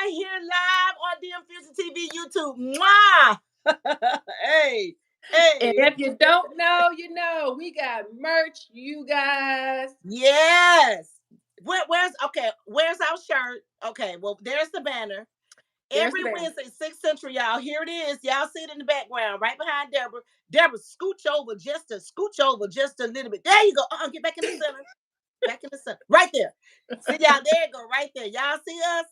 right here live on DM Fusion TV YouTube. Mwah! Hey, And hey. if you don't know, you know, we got merch, you guys. Yes. Where's our shirt? Okay, well, there's the banner. There's Every the band. Wednesday, 6 Central, y'all. Here it is. Y'all see it in the background, right behind Deborah. Deborah, scooch over just a little bit. There you go. Get back in the center. Back in the center. Right there. See y'all, there you go, right there. Y'all see us?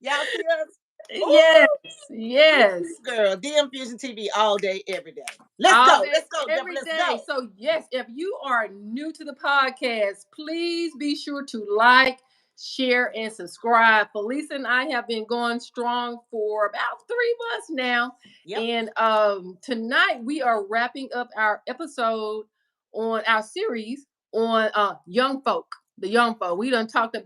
Y'all see us? Yes, Ooh, yes. girl, DM Fusion TV all day, every day. Let's All go. day, Let's go, Deborah. every Let's day. go. So, yes, if you are new to the podcast, please be sure to like, share, and subscribe. Falisa and I have been going strong for about 3 months now. Yep. And tonight we are wrapping up our episode on our series on young folk. The young folk. We done talked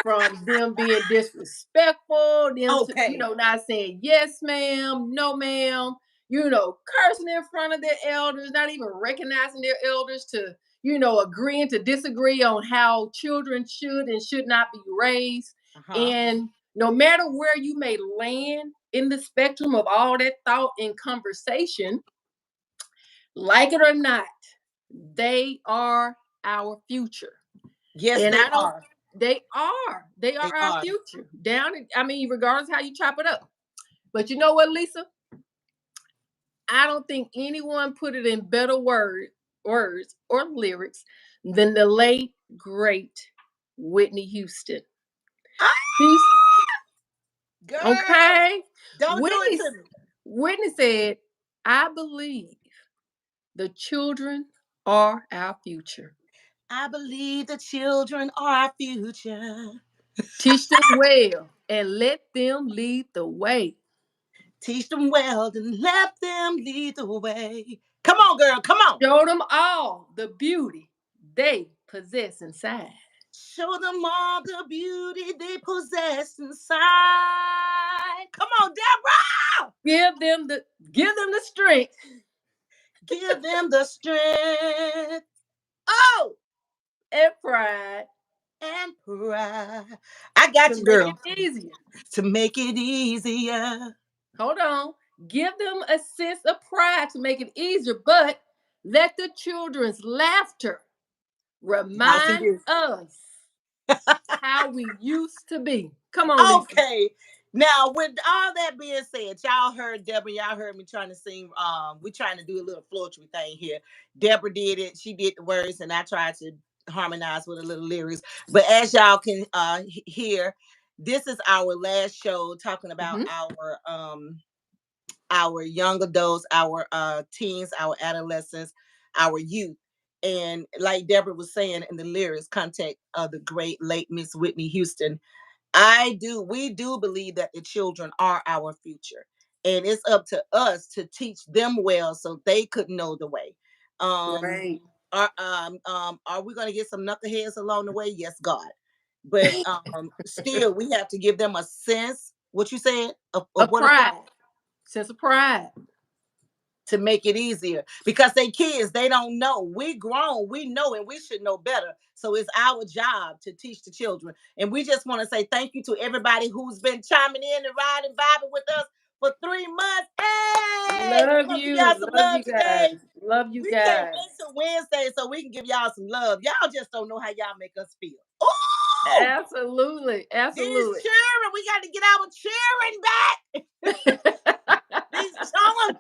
from them being disrespectful, them Okay. not saying yes, ma'am, no, ma'am, cursing in front of their elders, not even recognizing their elders, to, agreeing to disagree on how children should and should not be raised. And no matter where you may land in the spectrum of all that thought and conversation, like it or not, they are our future. Yes, And they are. They are. They are our future. Regardless how you chop it up. But you know what, Lisa? I don't think anyone put it in better words or lyrics than the late, great Whitney Houston. Girl, okay. Don't do it to me. Whitney said, I believe the children are our future. I believe the children are our future. Teach them well and let them lead the way. Teach them well and let them lead the way. Come on, girl. Come on. Show them all the beauty they possess inside. Show them all the beauty they possess inside. Come on, Deborah. Give them the strength. Give them the strength. Oh, and pride. I got To you, make girl. it easier. To make it easier. Hold on. Give them a sense of pride to make it easier, but let the children's laughter remind us how we used to be. Come on, Lisa. Okay. Now, with all that being said, y'all heard Deborah. Y'all heard me trying to sing. We're trying to do a little floetry thing here. Deborah did it. She did the words, and I tried to harmonize with a little lyrics. But as y'all can hear, this is our last show talking about our young adults, our teens, our adolescents, our youth. And like Deborah was saying in the lyrics, contact of the great late Miss Whitney Houston. We do believe that the children are our future. And it's up to us to teach them well so they could know the way. Right. Are we going to get some knuckleheads along the way? Yes, God. But still, we have to give them a sense, what you said, of what pride. Sense of pride. To make it easier, because they kids, they don't know. We grown, we know, and we should know better. So it's our job to teach the children. And we just want to say thank you to everybody who's been chiming in and riding, vibing with us for 3 months. Hey, love you. Y'all some love you today. Guys. Love you we guys. Can't wait till Wednesday so we can give y'all some love. Y'all just don't know how y'all make us feel. Ooh! Absolutely. These cheering, we got to get our cheering back. These children.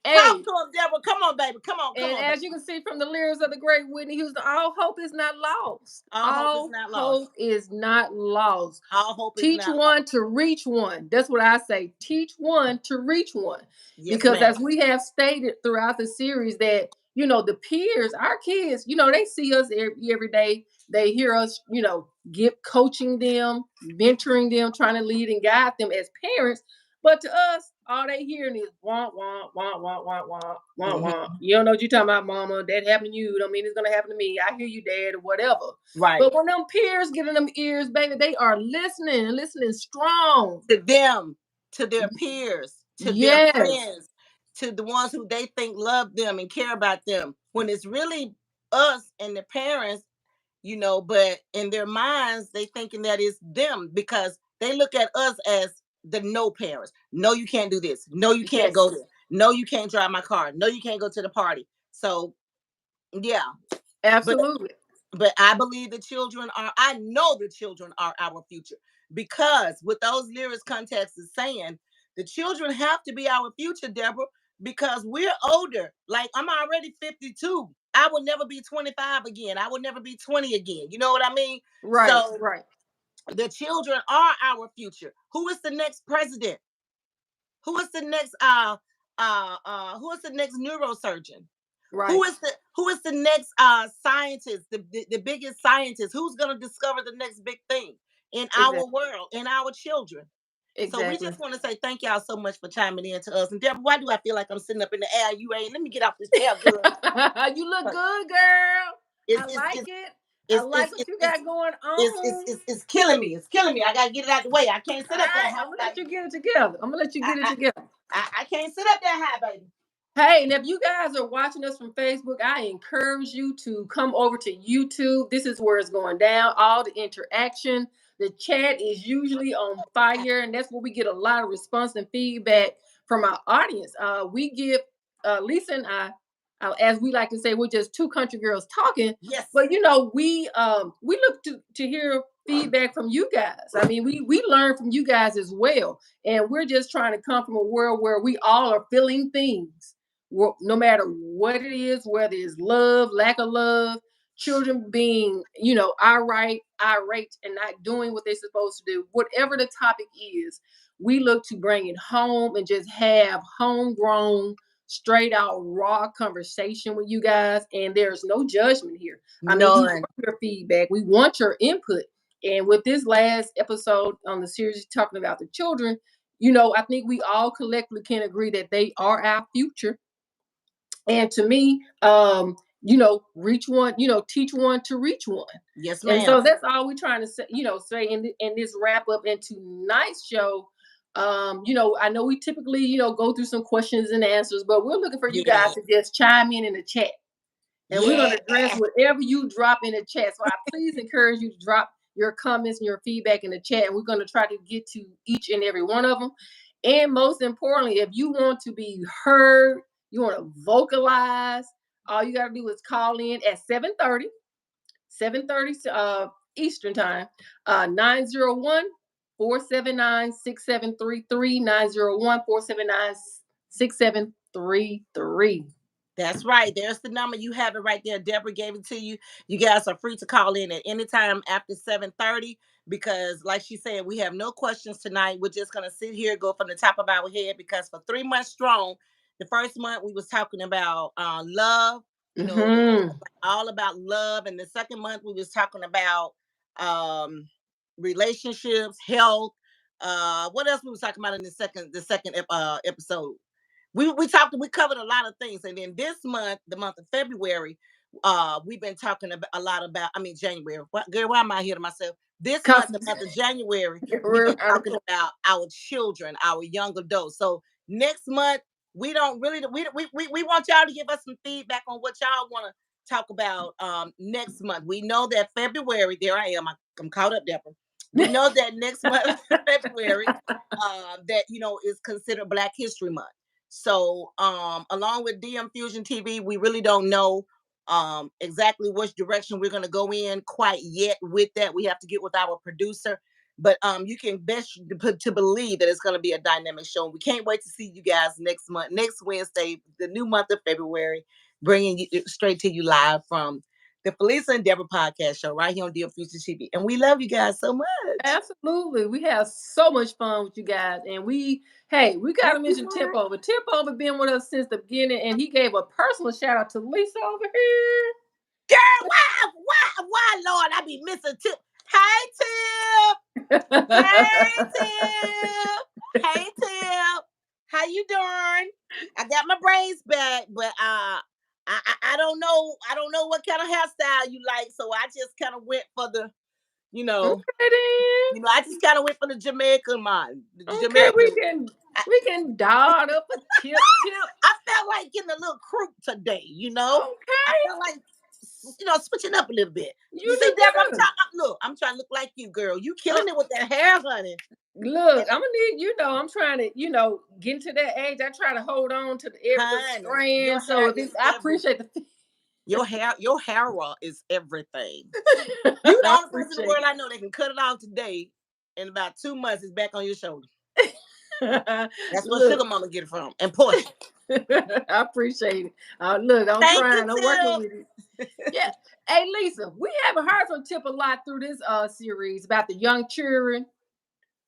Hey. Talk to him, Deborah. Come on, baby. Come on. And as you can see from the lyrics of the great Whitney Houston, all hope is not lost. All hope is not lost. All hope Teach is not one lost. to reach one. That's what I say. Teach one to reach one. Yes, because ma'am. As we have stated throughout the series that, the peers, our kids, they see us every day. They hear us, coaching them, mentoring them, trying to lead and guide them as parents. But to us, all they hearing is wah, wah, wah, wah, wah, wah, wah, wah. You don't know what you're talking about, mama. That happened to you. Don't mean it's going to happen to me. I hear you, dad, or whatever. Right. But when them peers get in them ears, baby, they are listening strong. To them, to their peers, to their friends, to the ones who they think love them and care about them. When it's really us and the parents, but in their minds, they thinking that it's them because They look at us as the no parents. No, you can't do this. No, you can't Yes, go there. No, you can't drive my car. No, you can't go to the party. So yeah, but absolutely. I believe the children are, I know the children are our future, because with those lyrics context is saying the children have to be our future, Deborah, because we're older. Like, I'm already 52. I will never be 25 again. I will never be 20 again. You know what I mean? Right, So right, the children are our future. Who is the next president? Who is the next who is the next neurosurgeon? right. Who is the next scientist, the biggest scientist? Who's going to discover the next big thing in our Exactly. world, in our children? So we Exactly. just want to say thank y'all so much for chiming in to us. And Deborah, why do I feel like I'm sitting up in the air? You ain't. Let me get off this air, girl. You look good, girl. It's I it's like it's it. I it's like it's what it's you it's got going it's, it's, on. it's, it's killing me. It's killing me. I gotta get it out the way. I can't All sit up there right, high I'm gonna let like you get it together. I'm gonna let you I, get it I together. I can't sit up there high, baby. Hey, and if you guys are watching us from Facebook, I encourage you to come over to YouTube. This is where it's going down. All the interaction. The chat is usually on fire, and that's where we get a lot of response and feedback from our audience. We give Lisa and I, as we like to say, we're just two country girls talking. Yes. But we look to hear feedback from you guys. I mean, we learn from you guys as well, and we're just trying to come from a world where we all are feeling things, no matter what it is, whether it's love, lack of love, children being, irate, and not doing what they're supposed to do, whatever the topic is, we look to bring it home and just have homegrown, straight out, raw conversation with you guys. And there's no judgment here. I mean, we None. want your feedback, we want your input. And with this last episode on the series talking about the children, I think we all collectively can agree that they are our future. And to me, reach one, teach one to reach one. Yes, And ma'am. so that's all we're trying to say, say in this wrap up in tonight's show. I know we typically, go through some questions and answers, but we're looking for you guys Yeah. to just chime in the chat, and we're going Yeah. to address whatever you drop in the chat. So I please encourage you to drop your comments and your feedback in the chat, and we're going to try to get to each and every one of them. And most importantly, if you want to be heard, you want to vocalize, all you got to do is call in at 7:30 Eastern time, 901 479 6733 901 479 6733. That's right. There's the number. You have it right there. Deborah gave it to you. You guys are free to call in at any time after 7:30, because, like she said, we have no questions tonight. We're just gonna sit here, go from the top of our head, because for 3 months strong, the first month we was talking about love. Mm-hmm. All about love, and the second month we was talking about um, relationships, health. What else we was talking about in the second episode? We covered a lot of things. And then this month, the month of February, we've been talking about a lot about, I mean, January. What, girl, why am I here to myself? This month, Cause the month of January, we've we're been talking about our children, our young adults. So next month, we don't really we want y'all to give us some feedback on what y'all want to talk about next month. We know that February, there I am, I'm caught up, Deborah. We know that next month, February, that is considered Black History Month. So, along with DM Fusion TV, we really don't know exactly which direction we're going to go in quite yet with that. We have to get with our producer. But you can best to believe that it's going to be a dynamic show. We can't wait to see you guys next month, next Wednesday, the new month of February, bringing you straight to you live from the Falisa and Debra podcast show right here on DM Fusion TV. And we love you guys so much. absolutely, we have so much fun with you guys, and we got to mention Tip Over. Tip Over been with us since the beginning, and he gave a personal shout out to Lisa over here. Girl, why, Lord, I be missing Tip. Hey, Tip. Hey, Tip. Hey, Tip. How you doing? I got my braids back, but I don't know. I don't know what kind of hairstyle you like, so I just kind of went for the, you know, Okay then. I just kind of went for the Jamaican man. The Okay, Jamaican. I, we can dot up a tip. I felt like getting a little croup today. I Okay, felt like switching up a little bit. You you see, look Deborah, good. I'm trying to look like you, girl. You Uh, killing it with that hair, honey. Look, I'm gonna need, I'm trying to, get into that age. I try to hold on to every little Honey, your strand. So hair if is it's, I appreciate the, your hair is everything. You the I only person in the appreciate world I know that can cut it off today. In about 2 months, it's back on your shoulder. it. That's where Look, Sugar Mama get it from, and Portia. I appreciate it. Look, I'm Thank you, trying. I'm working with it. Tip. Yeah. Hey, Lisa, we haven't heard from Tip a lot through this series about the young children.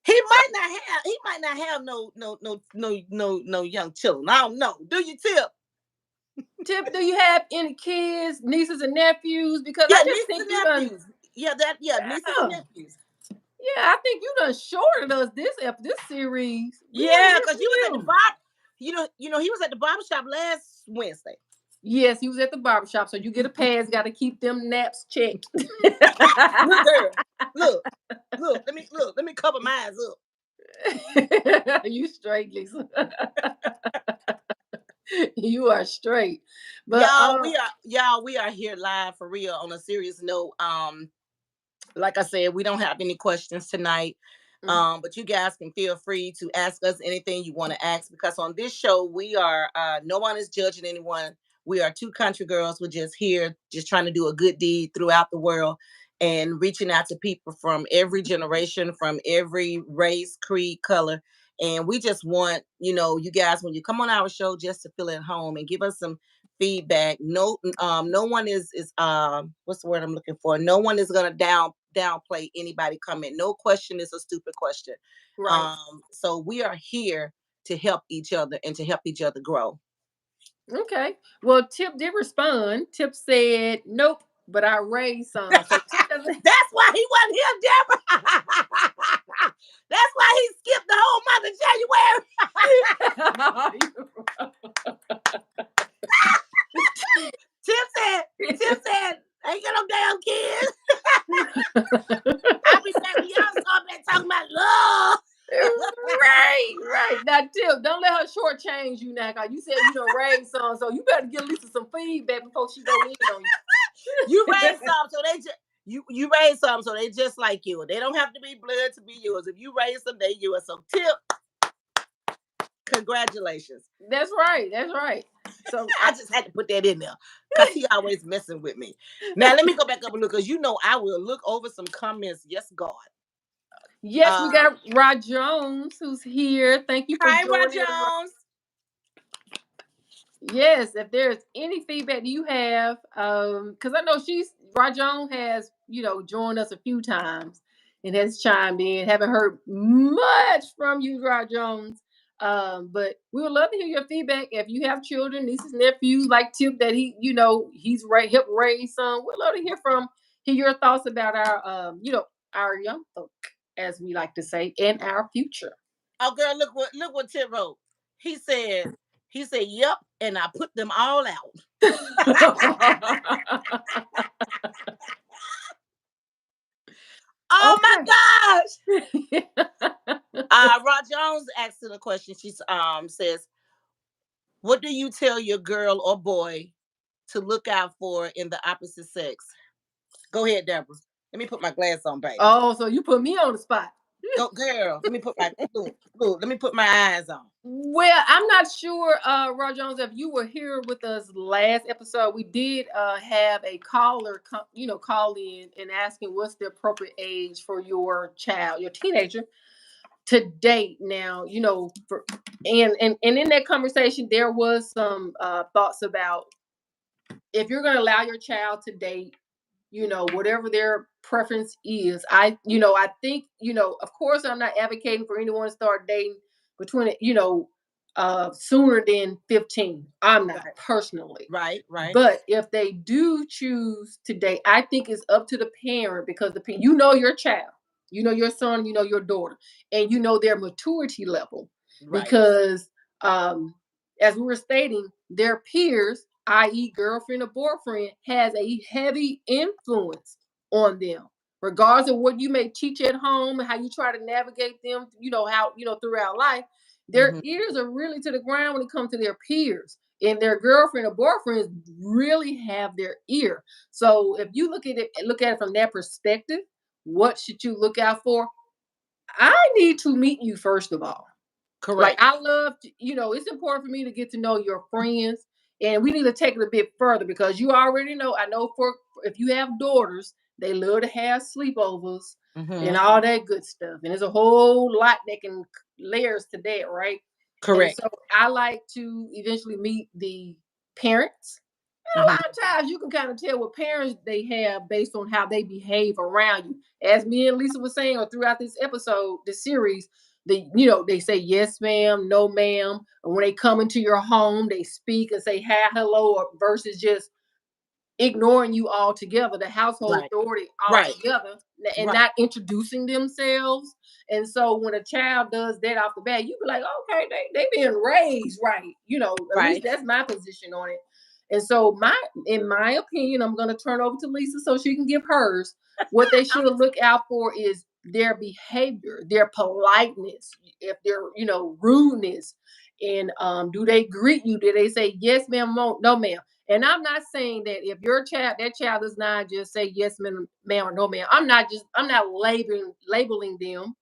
So, He might not have no young children. I don't know. Do you, Tip? Tip, do you have any kids, nieces and nephews? Because I Yeah, just nieces think and you done. nephews. Yeah, nieces and Yeah, nephews. yeah, I think you done shorted us this series. We want to Yeah, hear because from you was at the you. bar. He was at the barber shop last Wednesday. Yes, he was at the barbershop, so you get a pass. Got to keep them naps checked. Look, girl, look, Let me cover my eyes up. You straight, Lisa. You are straight. But Y'all, we are here live for real. On a serious note, like I said, we don't have any questions tonight. mhm, But you guys can feel free to ask us anything you want to ask, because on this show we are no one is judging anyone. We are two country girls. We're just here, just trying to do a good deed throughout the world and reaching out to people from every generation, from every race, creed, color. And we just want, you guys, when you come on our show, just to feel at home and give us some feedback. No one is what's the word I'm looking for? No one is gonna downplay anybody comment. No question is a stupid question. right. So we are here to help each other and to help each other grow. Okay. Well, Tip did respond. Tip said, "Nope, but I raised some." So Tip doesn't. That's why he wasn't here, Deborah. That's why he skipped the whole month of January. Tip said, ain't got no damn kids. I'll be back when y'all start back talking about love. Right, right. Now, Tip, don't let her shortchange you now. 'Cause you said you don't raise some, so you better give Lisa some feedback before she go in on You you. raised some, so they just you raise some, so they just like you. They don't have to be blood to be yours. If you raise them, they yours. So Tip, congratulations. That's right. That's right. So I just had to put that in there because he always messing with me. Now let me go back up and look, because I will look over some comments. Yes, God. yes, we Uh, got Rod Jones who's here. Thank you for Hi, Rod joining us. Jones. Yes, if there's any feedback you have, because I know Rajon has, joined us a few times and has chimed in. Haven't heard much from you, Rajon. But we would love to hear your feedback. If you have children, nieces, nephews, like Tip, that he's helped raise some. We'd love to hear your thoughts about our young folk, as we like to say, and our future. Oh, girl, look what Tip wrote. He said yep, and I put them all out. Oh my Okay. gosh. Rod Jones asked her a question. She says, "What do you tell your girl or boy to look out for in the opposite sex?" Go ahead, Deborah. Let me put my glass on, baby. Oh, so you put me on the spot. Go, girl. Let me put my look. Let me put my eyes on. Well, I'm not sure, Rod Jones, if you were here with us last episode. We did have a caller, call in and asking what's the appropriate age for your child, your teenager, to date. Now, and in that conversation, there was some thoughts about if you're going to allow your child to date, whatever their preference is. I think, of course, I'm not advocating for anyone to start dating between, sooner than 15. I'm not Right, personally. right, right. But if they do choose to date, I think it's up to the parent, because you know your child, you know your son, you know your daughter, and you know their maturity level. Right. Because as we were stating, their peers, i.e., girlfriend or boyfriend, has a heavy influence on them. Regardless of what you may teach at home and how you try to navigate them, how, throughout life, their Mm-hmm. ears are really to the ground when it comes to their peers. And their girlfriend or boyfriends really have their ear. So if you look at it from that perspective, what should you look out for? I need to meet you first of all. Like Correct. I love, it's important for me to get to know your friends, and we need to take it a bit further because you already know. I know for if you have daughters, they love to have sleepovers and Hmm. all that good stuff, and there's a whole lot that can layers to that, right? And Correct. so I like to eventually meet the parents. A Hmm. lot of times you can kind of tell what parents they have based on how they behave around you. As me and Lisa was saying, or throughout this episode, this series, they say yes, ma'am, no, ma'am. And when they come into your home, they speak and say hi, hello, or versus just ignoring you altogether, the household Right. authority Right. altogether, and Right. not introducing themselves. And so when a child does that off the bat, you be like, okay, they being raised right. At least Right. that's my position on it. And so in my opinion, I'm gonna turn over to Lisa so she can give hers. What they should look out for is their behavior, their politeness, if they're, rudeness. And do they greet you? Do they say yes, ma'am, no, ma'am? And I'm not saying that if your child, that child does not just say yes, ma'am, or no, ma'am. I'm not labeling them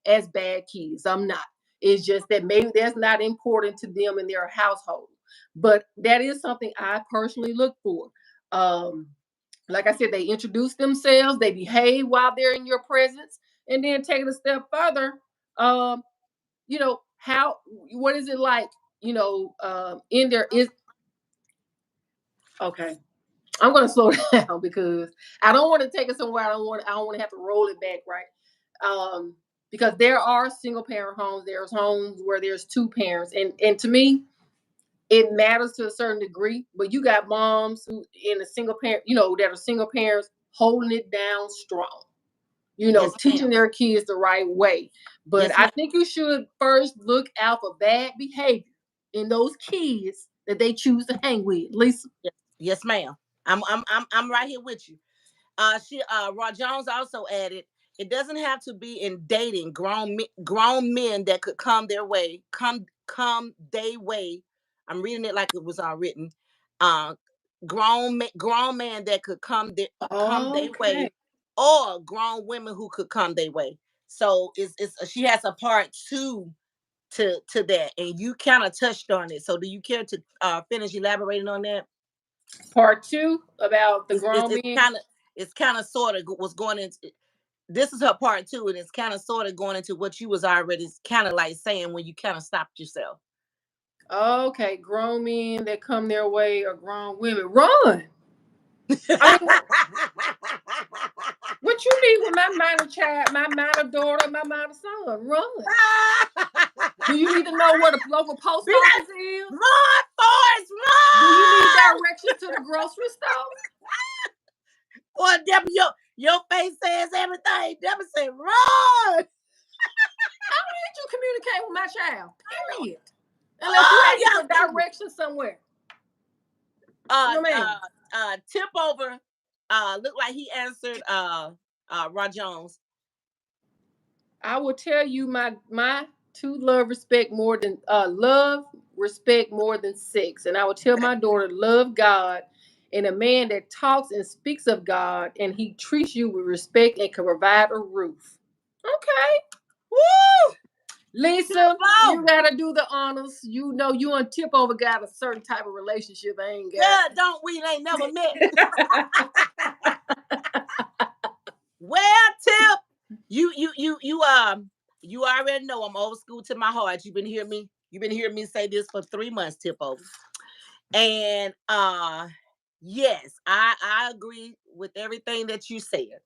as bad kids. I'm not. It's just that maybe that's not important to them in their household. But that is something I personally look for. Um, like I said, they introduce themselves, they behave while they're in your presence, and then take it a step further. Um, how what is it like? In there is okay. I'm gonna slow down because I don't want to take it somewhere. I don't want to have to roll it back, right? Because there are single parent homes. There's homes where there's two parents, and to me, it matters to a certain degree. But you got moms who in a single parent, that are single parents holding it down strong. Yes, Teaching ma'am. their kids the right way. But Yes, I ma'am. think you should first look out for bad behavior in those kids that they choose to hang with. Lisa. Yes, yes, ma'am. I'm right here with you. Rod Jones also added, it doesn't have to be in dating grown men that could come their way, come their way. I'm reading it like it was written. Uh, grown man that could come their Okay. way, or grown women who could come their way. So it's she has a part two to that, and you kind of touched on it. So do you care to finish elaborating on that? Part two about the It's it's, grown it's men. kind of it's kind of sort of was going into this is her part two, and it's kind of sort of going into what you was already kind of like saying when you kind of stopped yourself. Okay, grown men that come their way or grown women. Run. I mean, what you need with my minor child, my minor daughter, my minor son? Run. Do you need to know where the local post Be office like, is? run, Forrest, Do you need run! directions to the grocery store? Boy, Deborah, your face says everything. Deborah said, run! How did you communicate with my child? Period. Unless you Oh, asking for y'all stupid. directions somewhere. Uh, No, ma'am. uh, Tip over. Looked like he answered. Rod Jones. I will tell you my two love, respect more than sex. And I will tell my daughter, love God and a man that talks and speaks of God and he treats you with respect and can provide a roof. Okay. Woo! Tip Lisa, you over. gotta do the honors. You know you and Tip over got a certain type of relationship I ain't got. Yeah, don't we? Ain't never met. Well, Tip, you already know I'm old school to my heart. You've been hearing me say this for 3 months, Tip over. And yes, I agree with everything that you said.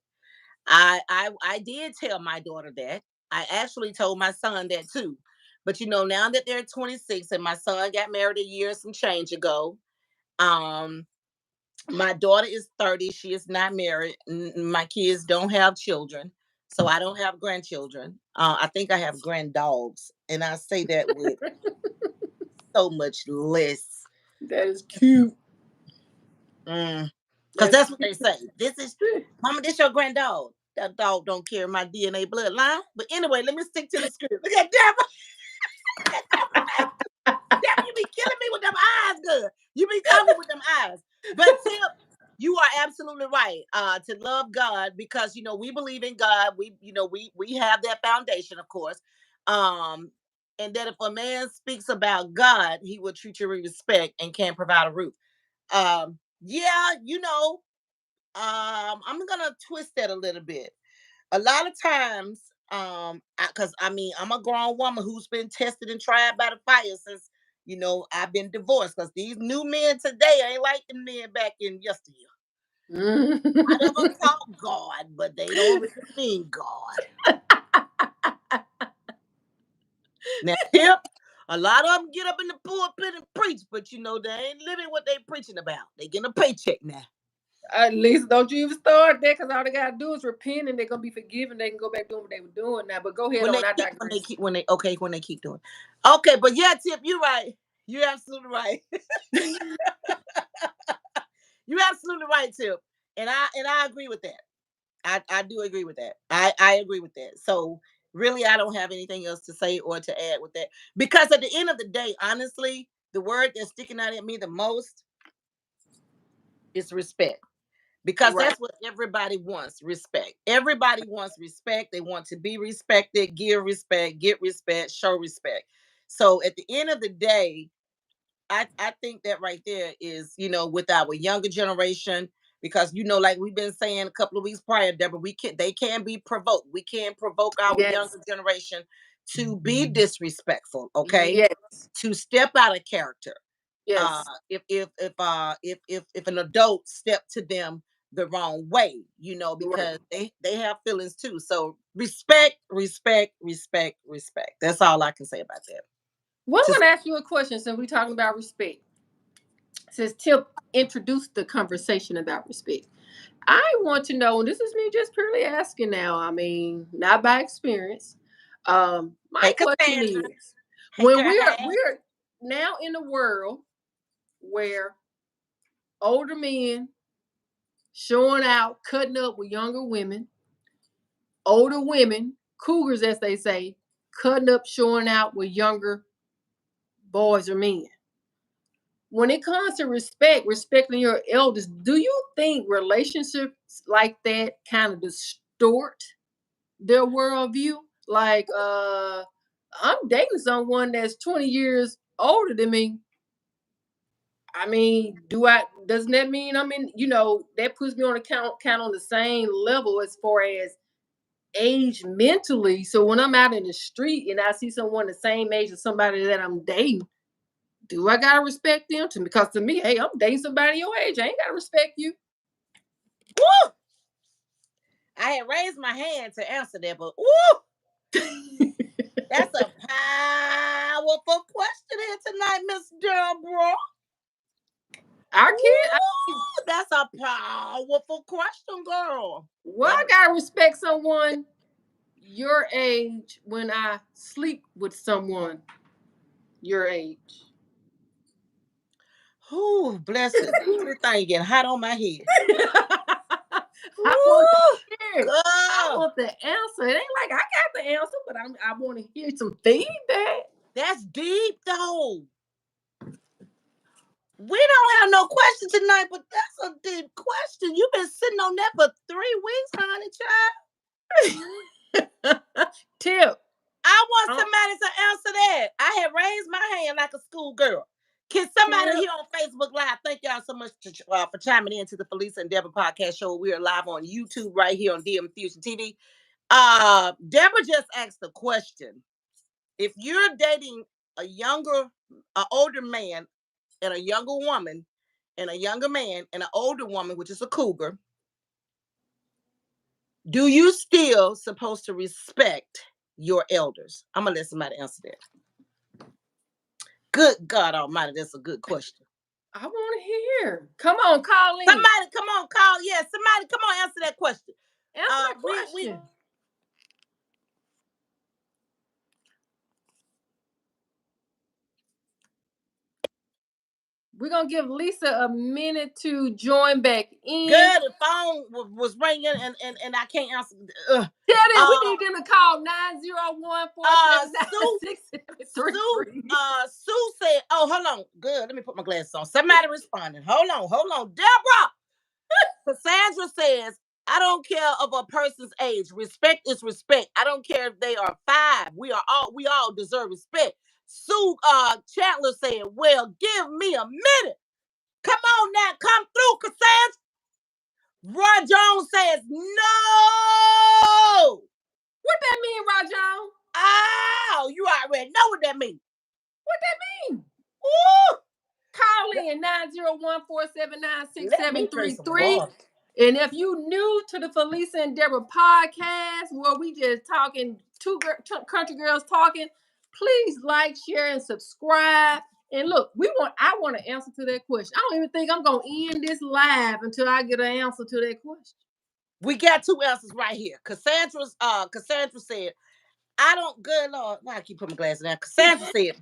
I did tell my daughter that. I actually told my son that too. But now that they're 26 and my son got married a year and some change ago, um, my daughter is 30. She is not married. My kids don't have children. So I don't have grandchildren. I think I have grand dogs. And I say that with so much less. That is cute. Because That's that's what cute. they say. This is, Mama, this your grand dog. That dog don't carry my DNA bloodline. But anyway, let me stick to the script. Look at Deborah. Deborah, you be killing me with them eyes, good. You be talking with them eyes. But Tip, You are absolutely right. To love God, because we believe in God. We have that foundation, of course. Um, and that if a man speaks about God, he will treat you with respect and can provide a roof. Yeah, I'm gonna twist that a little bit. A lot of times, because I mean, I'm a grown woman who's been tested and tried by the fire since I've been divorced. Because these new men today ain't like the men back in yesteryear. I never taught God, but they don't really mean God. Now, Tip, a lot of them get up in the pulpit and preach, but they ain't living what they preaching about. They getting a paycheck now. At least don't you even start there, because all they gotta do is repent and they're gonna be forgiven. They can go back doing what they were doing now. But go ahead When they on, I keep, when they digress. keep, when they okay, when they keep doing. Okay, but yeah, Tip, you're right. You're absolutely right. You're absolutely right, Tip, and I agree with that. I do agree with that. I agree with that. So really, I don't have anything else to say or to add with that, because at the end of the day, honestly, the word that's sticking out at me the most is respect. Because Right. that's what everybody wants, respect. Everybody wants respect. They want to be respected, give respect, get respect, show respect. So at the end of the day, I think that right there is, with our younger generation, because like we've been saying a couple of weeks prior, Deborah, they can be provoked. We can provoke our Yes. younger generation to be disrespectful, okay? Yes. To step out of character. Yes. If an adult step to them the wrong way, Right. because they have feelings too. So respect, respect, respect, respect. That's all I can say about that. Well, To I'm gonna ask you a question since we're talking about respect. Since Tip introduced the conversation about respect, I want to know, and this is me just purely asking now, I mean, not by experience. My Hey, question Cassandra. is, Hey, when girl. we're now in a world where older men showing out, cutting up with younger women, older women, cougars as they say, cutting up, showing out with younger boys or men. When it comes to respect, respecting your elders, do you think relationships like that kind of distort their worldview? Like, I'm dating someone that's 20 years older than me. I mean, doesn't that mean I'm in, that puts me on a count on the same level as far as age mentally. So when I'm out in the street and I see someone the same age as somebody that I'm dating, do I gotta respect them? Because to me, hey, I'm dating somebody your age. I ain't gotta respect you. Woo! I had raised my hand to answer that, but woo! That's a powerful question here tonight, Miss Deborah. I can't. Woo! That's a powerful question, girl. Well, That I gotta respect someone your age when I sleep with someone your age. Whoo, bless it. This thing getting hot on my head. I want to Woo! hear it. I Girl, want the answer. It ain't like I got the answer, but I want to hear some feedback. that's deep though. We don't have no question tonight, but that's a deep question. You've been sitting on that for 3 weeks, honey child. Tip. I want Um, somebody to answer that. I had raised my hand like a schoolgirl. Can somebody Tip. here on Facebook Live? Thank y'all so much for chiming in to the Falisa and Debra podcast show. We are live on YouTube right here on DM Fusion TV. Deborah just asked the question: if you're dating an older man, and a younger woman, and a younger man, and an older woman, which is a cougar, do you still supposed to respect your elders? I'm gonna let somebody answer that. Good God Almighty, that's a good question. I want to hear. Come on, call in. Somebody, come on, call. Yeah, somebody, come on, answer that question. Answer that We question. We're gonna give Lisa a minute to join back in. good. The phone was ringing, and I can't answer. Uh, Tell them we uh, need them to call 901 Sue, 479 Sue said, "Oh, hold on. Good. Let me put my glasses on. Somebody responding. Hold on, Deborah. Cassandra says, I don't care of a person's age. Respect is respect. I don't care if they are 5. We all deserve respect. Sue Chandler said, well, give me a minute. Come on now, come through, Cassandra. Roy Jones says, no. What that mean, Rajon? Oh, you already know what that means. What that mean? Ooh. Call in 901-479-6733. Let me drink some water. And if you new to the Falisa and Debra podcast, where we just talking two country girls talking, please like, share, and subscribe. And look, I want to answer to that question. I don't even think I'm gonna end this live until I get an answer to that question. We got 2 answers right here. Cassandra said, I don't, good Lord, why I keep putting my glasses down? Cassandra said,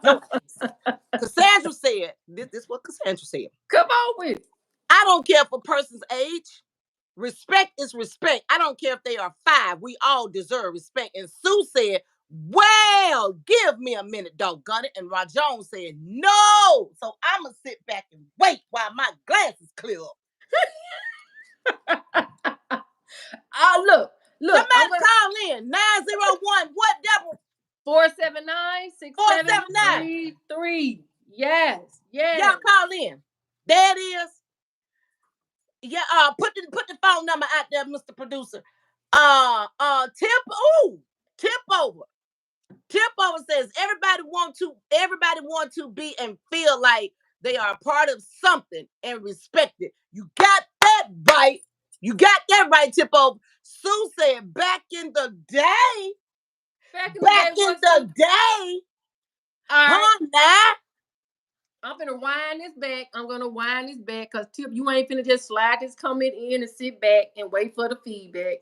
no. Cassandra said, this is what Cassandra said. Come on with it. I don't care for a person's age. Respect is respect. I don't care if they are 5. We all deserve respect. And Sue said, well, give me a minute, doggone it. And Rajon said, no. So I'm going to sit back and wait while my glasses clear up. Look. Somebody call in. 901. What, Deborah? 479-6733. Yes. Y'all call in. There it is. Yeah, put the phone number out there, Mr. Producer. Tip over. Tip over says everybody want to be and feel like they are a part of something and respect it. You got that right. Tip over. Sue said back in the day. Back in the day. All right. Now. I'm gonna wind this back. Because Tip, you ain't finna just slide this comment in and sit back and wait for the feedback.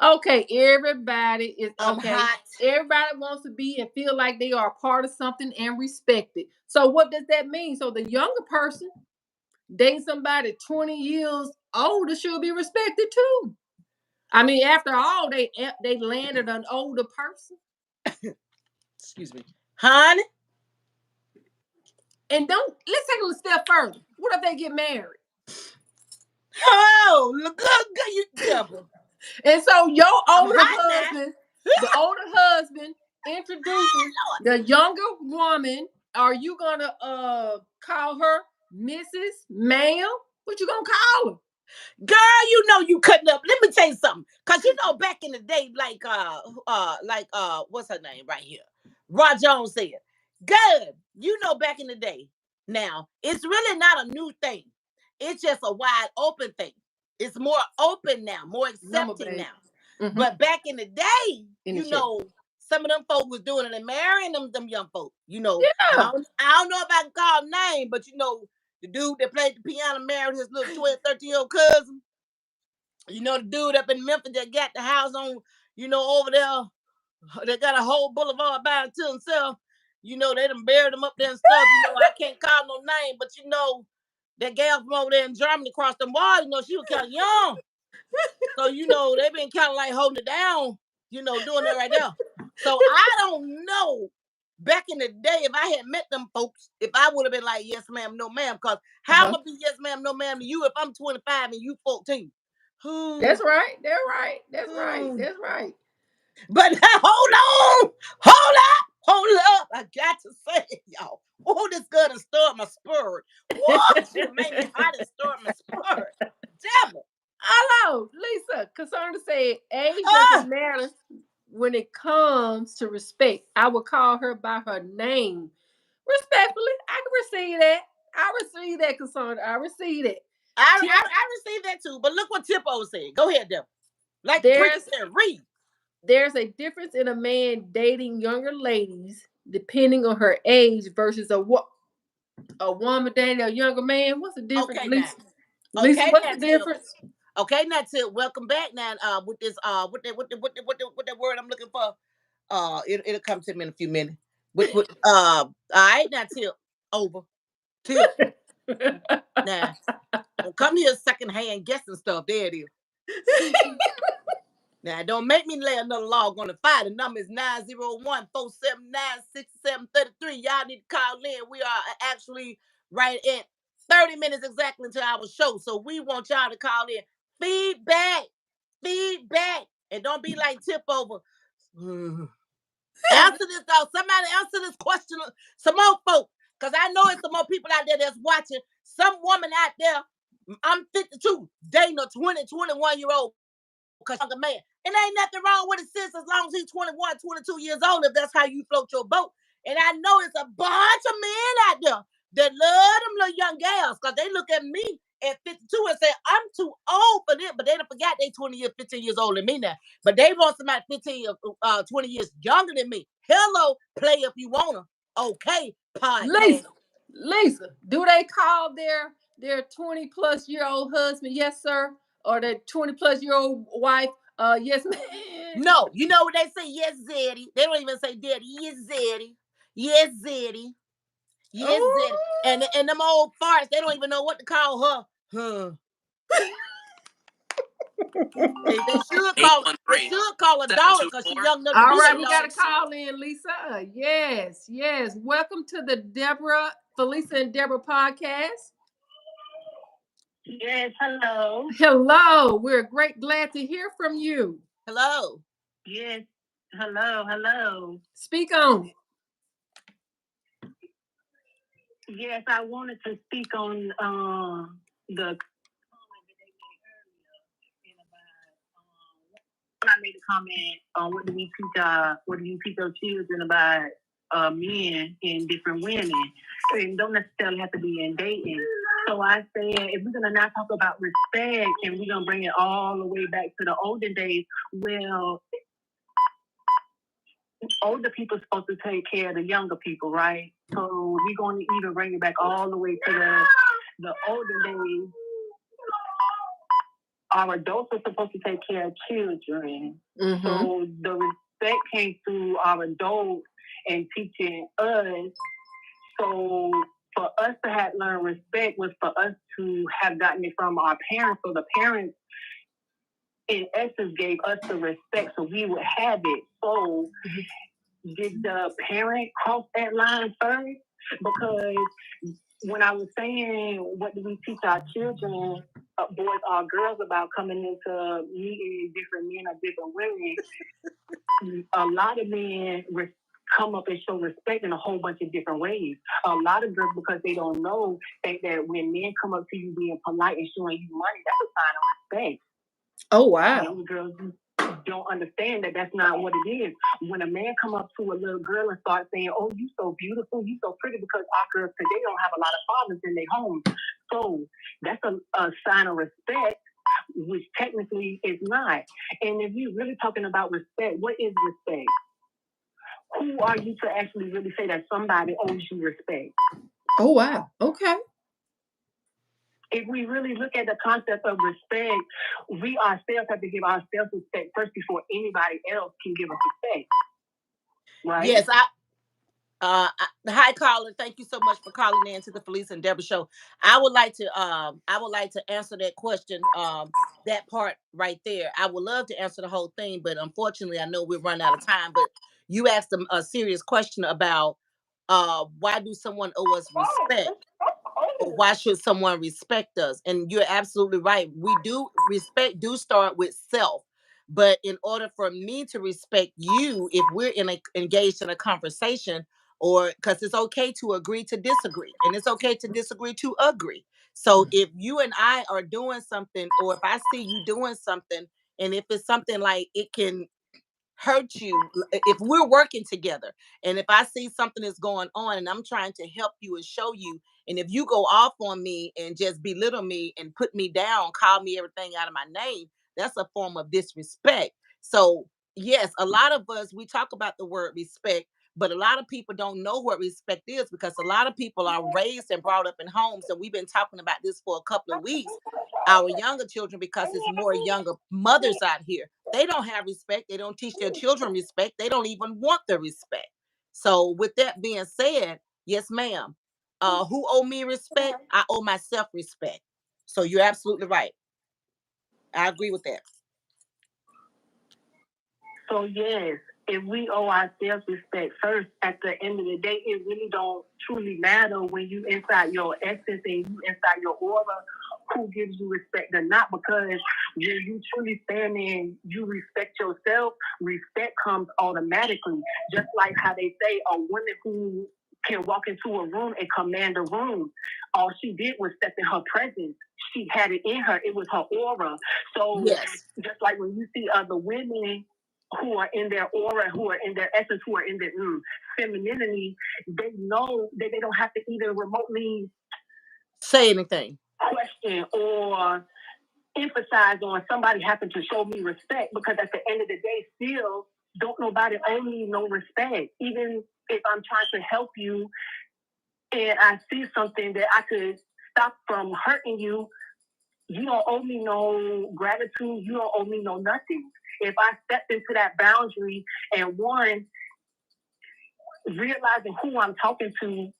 Okay, everybody is okay. Hot. Everybody wants to be and feel like they are a part of something and respect it. So what does that mean? So the younger person dating somebody 20 years older should be respected too. I mean, after all, they landed an older person. Excuse me, honey. And let's take a step further. What if they get married? Oh, look good, you devil. And so your older husband, the older husband introduces the younger woman. Are you gonna call her Mrs. Ma'am? What you gonna call her? Girl, you know you cutting up. Let me tell you something. Cause you know back in the day, what's her name right here? Rod Jones said, good. You know back in the day. Now, it's really not a new thing. It's just a wide open thing. It's more open now, more accepting now. Mm-hmm. But back in the day, know, some of them folk was doing it and marrying them young folk. You know, yeah. I don't know if I can call name, but you know, the dude that played the piano married his little 12, 13-year-old cousin. You know, the dude up in Memphis that got the house on, you know, over there. They got a whole boulevard by to himself. You know, they done buried him up there and stuff. You know, I can't call no name, but you know, that gal from over there in Germany across the wall, you know, she was kind of young. So, you know, they been kind of like holding it down, you know, doing that right there. So I don't know. Back in the day, if I had met them folks, if I would have been like, yes, ma'am, no, ma'am, because how am I be yes, ma'am, no, ma'am to you if I'm 25 and you 14? That's right. That's right. But hold up. I got to say it, y'all. Oh, this girl done stirred my spirit. What? She made me hot and stirred my spirit. Devil. Hello, Lisa. Cassandra said, age doesn't matter when it comes to respect. I would call her by her name. Respectfully, I can receive that. I receive that, Cassandra. I receive that. I receive that too. But look what Tipo said. Go ahead, Devil. Like read. There's a difference in a man dating younger ladies depending on her age versus a woman dating a younger man. What's the difference, okay, Lisa? Now. Lisa, what's the difference? Okay, now Tip, welcome back now. With this what the word I'm looking for. It'll come to me in a few minutes. All right, now Tip, over. Tip. Now, don't come here secondhand guessing stuff. There it is. Now, don't make me lay another log on the fire. The number is 901-479-6733. Y'all need to call in. We are actually right at 30 minutes exactly into our show. So we want y'all to call in. Feedback. Feedback. And don't be like tip over. Answer this though. Somebody answer this question. Some more folk. Because I know it's some more people out there that's watching. Some woman out there. I'm 52, dating a 20, 21-year-old because she's a younger man. And ain't nothing wrong with it, sis, as long as he's 21, 22 years old, if that's how you float your boat. And I know it's a bunch of men out there that love them little young gals because they look at me at 52 and say, I'm too old for this, but they don't forget they 20 years, 15 years older than me now. But they want somebody 15 or 20 years younger than me. Hello, play if you want to. Okay, podcast. Lisa, Lisa, do they call their 20-plus-year-old husband, yes, sir? Or their 20-plus-year-old wife, yes, ma'am? No, you know what they say? Yes, Zeddy. They don't even say daddy. Yes, Zeddy. Yes, Zeddy. Yes, Zeddy. Oh. And them old farts, they don't even know what to call her. Huh. They should call her daughter because she's young enough to All be right, their we got daughter. a call in, Lisa. Yes, yes. Welcome to the Falisa and Debra podcast. Yes, hello. Hello, we're glad to hear from you. Hello. Yes, hello. Speak on it. Yes, I wanted to speak on the comment that they made earlier about when I made a comment on what do you teach our children about men and different women, and don't necessarily have to be in dating. So I said, if we're gonna not talk about respect and we're gonna bring it all the way back to the olden days, well, older people supposed to take care of the younger people, right? So we're going to even bring it back all the way to the olden days. Our adults are supposed to take care of children. Mm-hmm. So the respect came through our adults and teaching us. So for us to have learned respect was for us to have gotten it from our parents. So the parents, in essence, gave us the respect so we would have it. So did the parent cross that line first? Because when I was saying, what do we teach our children, boys or girls, about coming into meeting different men or different women, a lot of men come up and show respect in a whole bunch of different ways. A lot of girls, because they don't know, think that when men come up to you being polite and showing you money, that's a sign of respect. Oh, wow. Young girls don't understand that that's not what it is. When a man come up to a little girl and start saying, oh, you so beautiful, you so pretty, because our girls today don't have a lot of fathers in their homes. So that's a sign of respect, which technically is not. And if you're really talking about respect, what is respect? Who are you to actually really say that somebody owes you respect? Oh, wow. Okay. If we really look at the concept of respect, we ourselves have to give ourselves respect first before anybody else can give us respect. Right? Yes, hi caller, thank you so much for calling in to the Falisa and Debra show. I would like to answer that question, that part right there. I would love to answer the whole thing, but unfortunately I know we're running out of time. But you asked them a serious question about why do someone owe us respect? Or why should someone respect us? And you're absolutely right. We do respect do start with self. But in order for me to respect you, if we're engaged in a conversation, or because it's okay to agree to disagree, and it's okay to disagree to agree. So if you and I are doing something, or if I see you doing something, and if it's something like it can hurt you, if we're working together and if I see something is going on and I'm trying to help you and show you, and if you go off on me and just belittle me and put me down, call me everything out of my name, that's a form of disrespect. So yes, a lot of us, we talk about the word respect, but a lot of people don't know what respect is, because a lot of people are raised and brought up in homes, and we've been talking about this for a couple of weeks, our younger children, because it's more younger mothers out here. They don't have respect. They don't teach their children respect. They don't even want the respect. So with that being said, yes, ma'am. Who owe me respect? I owe myself respect. So you're absolutely right. I agree with that. So yes, if we owe ourselves respect first, at the end of the day, it really don't truly matter when you inside your essence and you inside your aura who gives you respect or not, because when you truly stand in, you respect yourself, respect comes automatically. Just like how they say a woman who can walk into a room and command a room. All she did was step in her presence. She had it in her. It was her aura. So Yes. just like when you see other women who are in their aura, who are in their essence, who are in their femininity, they know that they don't have to even remotely say anything, question, or emphasize on somebody having to show me respect, because at the end of the day, still don't nobody owe me no respect. Even if I'm trying to help you and I see something that I could stop from hurting you, you don't owe me no gratitude. You don't owe me no nothing. If I stepped into that boundary and one, realizing who I'm talking to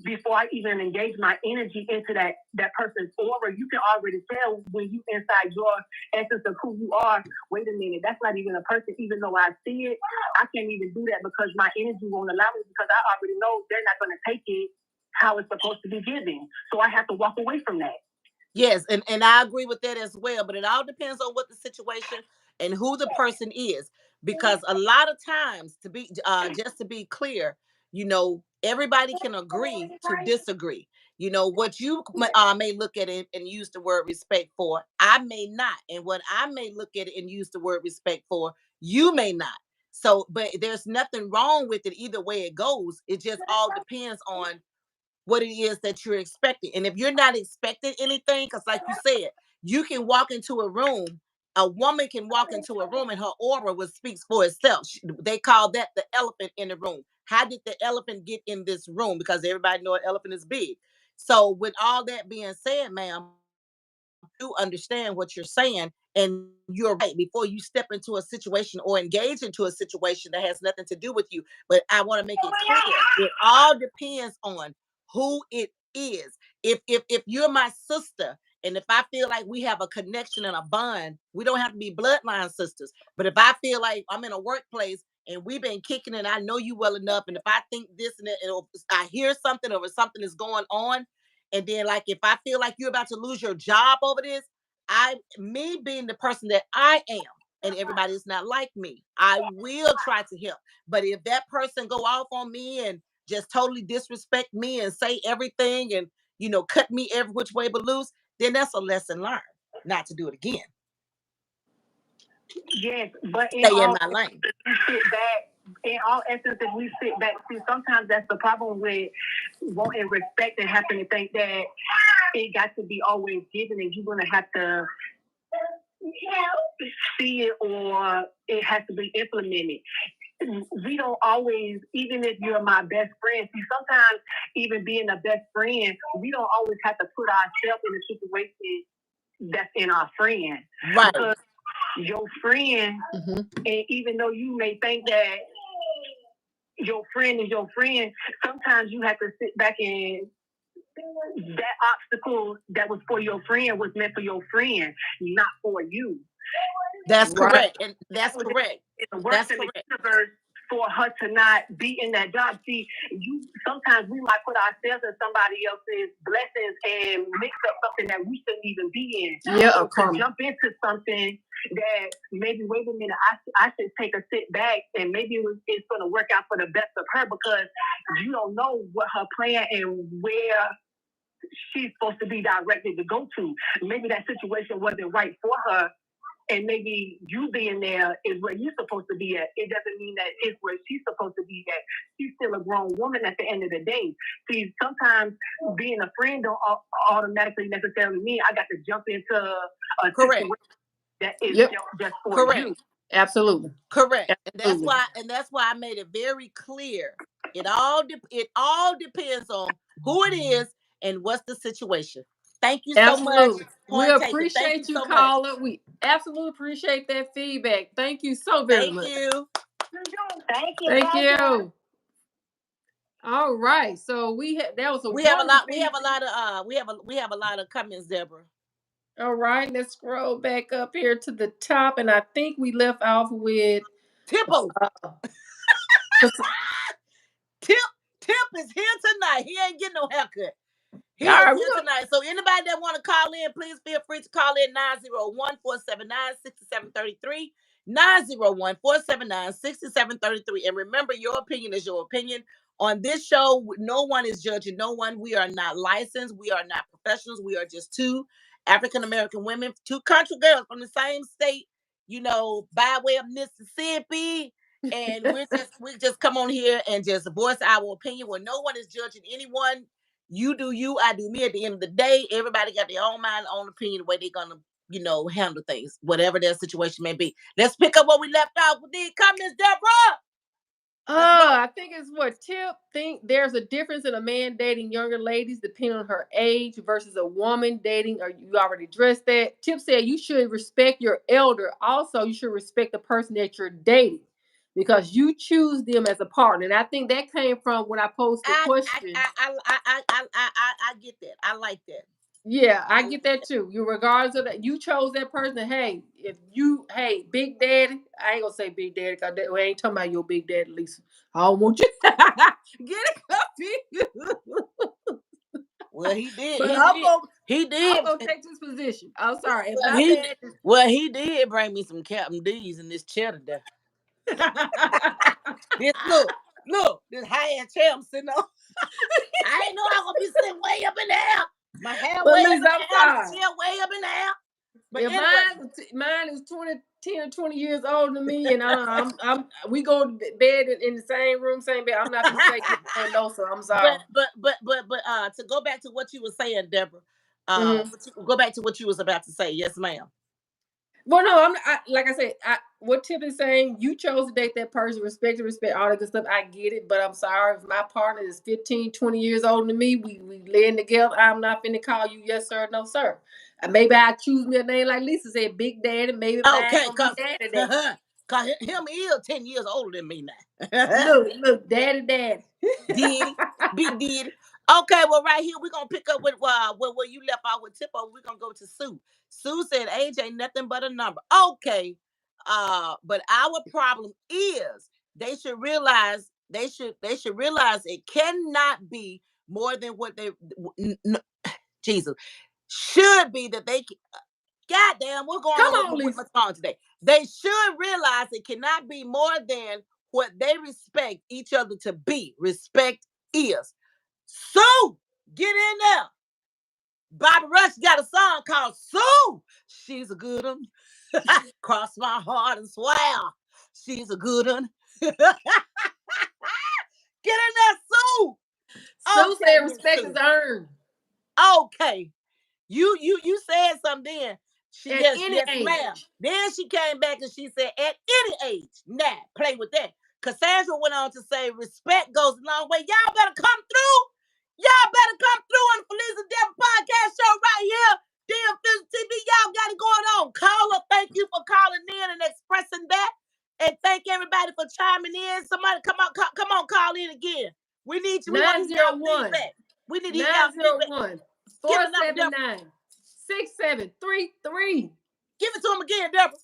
before I even engage my energy into that person's aura, you can already tell when you inside your essence of who you are. Wait a minute, that's not even a person. Even though I see it, I can't even do that because my energy won't allow me, because I already know they're not going to take it how it's supposed to be given. So I have to walk away from that. Yes, and I agree with that as well. But it all depends on what the situation and who the person is, because a lot of times, to be just to be clear, everybody can agree to disagree. What you may look at it and use the word respect for, I may not, and what I may look at it and use the word respect for, you may not. So, but there's nothing wrong with it either way it goes. It just all depends on what it is that you're expecting. And if you're not expecting anything, because like you said, you can walk into a room, a woman can walk into a room and her aura will speaks for itself. They call that the elephant in the room. How did the elephant get in this room? Because everybody know an elephant is big. So with all that being said, ma'am, do understand what you're saying, and you're right. Before you step into a situation or engage into a situation that has nothing to do with you, but I want to make it clear, it all depends on who it is. If you're my sister, and if I feel like we have a connection and a bond, we don't have to be bloodline sisters. But if I feel like I'm in a workplace and we've been kicking and I know you well enough, and if I think this and that, and I hear something or something is going on, and then, like, if I feel like you're about to lose your job over this, me being the person that I am, and everybody is not like me, I will try to help. But if that person go off on me and just totally disrespect me and say everything and cut me every which way but loose, then that's a lesson learned, not to do it again. Yes, but Stay in my lane. we sit back. In all instances, we sit back. See, sometimes that's the problem with wanting respect and having to think that it got to be always given, and you're gonna have to see it, or it has to be implemented. We don't always, even if you're my best friend, see, sometimes even being a best friend, we don't always have to put ourselves in a situation that's in our friend. Right. Because your friend, and even though you may think that your friend is your friend, sometimes you have to sit back and that obstacle that was for your friend was meant for your friend, not for you. That's correct. And that's correct. It's worse in the universe for her to not be in that job. See, sometimes we might put ourselves in somebody else's blessings and mix up something that we shouldn't even be in. Yeah, so to jump into something that maybe, wait a minute, I should take a sit back, and maybe it's going to work out for the best of her, because you don't know what her plan and where she's supposed to be directed to go to. Maybe that situation wasn't right for her, and maybe you being there is where you're supposed to be at. It doesn't mean that it's where she's supposed to be at. She's still a grown woman at the end of the day. See, sometimes being a friend don't automatically necessarily mean I got to jump into a situation that is just for you. Absolutely. Correct. Absolutely. And that's why I made it very clear. It all depends on who it is and what's the situation. Thank you so much. We appreciate you, caller. We absolutely appreciate that feedback. Thank you so very much. Thank you. Thank you. All right. So we have a lot of comments, Deborah. All right, let's scroll back up here to the top, and I think we left off with Tippo. Tip is here tonight. He ain't getting no haircut. He is here tonight. So anybody that want to call in, please feel free to call in 901-479-6733. 901-479-6733. And remember, your opinion is your opinion. On this show, no one is judging no one. We are not licensed. We are not professionals. We are just two African-American women, two country girls from the same state, by way of Mississippi. And we just come on here and just voice our opinion where no one is judging anyone. You do you, I do me. At the end of the day, everybody got their own mind, own opinion, the way they're gonna, handle things, whatever their situation may be. Let's pick up where we left off with these comments, Debra. I think it's what Tip think there's a difference in a man dating younger ladies depending on her age versus a woman dating, or you already addressed that. Tip said you should respect your elder. Also, you should respect the person that you're dating because you choose them as a partner. And I think that came from when I posed the question. I get that. I like that. Yeah, I get that too. You regardless of that, you chose that person. Hey, Big Daddy, I ain't gonna say Big Daddy because we ain't talking about your Big Daddy, Lisa. I don't want you get a copy. Well, he did. But he did. I'm gonna take this position. I'm sorry. He did bring me some Captain D's in this chair today. Look, this high-end chair I'm sitting on. I ain't know I was gonna be sitting way up in the air. My hair way up in the air, still way up in the air. But anyway. Mine is 10 or 20 years older than me, and we go to bed in the same room, same bed. I'm not gonna say no, so I'm sorry. But to go back to what you were saying, Debra, go back to what you was about to say. Yes, ma'am. Well, no, like I said, what Tip is saying, you chose to date that person, respect, all that good stuff. I get it, but I'm sorry if my partner is 15, 20 years older than me, we laying together. I'm not finna call you yes, sir, no, sir. Maybe I choose me a name like Lisa said, Big Daddy. Maybe because him is 10 years older than me now. look, Daddy. Big Daddy. Okay, well, right here, we're going to pick up with where you left off with Tippo. We're going to go to Sue. Sue said age ain't nothing but a number. Okay, but our problem is they should realize it cannot be more than what they, Jesus, should be that they, goddamn, we're going on with my song today. They should realize it cannot be more than what they respect each other to be. Respect is. Sue, get in there. Bobby Rush got a song called Sue. She's a good one. Cross my heart and swear. She's a good one. Get in there, Sue. Sue said respect is earned. Okay. You said something then. Yes, ma'am. Then she came back and she said, at any age. Nah, play with that. Cassandra went on to say, respect goes a long way. Y'all better come through. Y'all better come through on the Falisa and Debra podcast show right here. DM TV, y'all got it going on. Caller, thank you for calling in and expressing that. And thank everybody for chiming in. Somebody come on, call in again. We need you. 901. We need to hear y'all feedback. 479 6733. Give it to them again, Debra.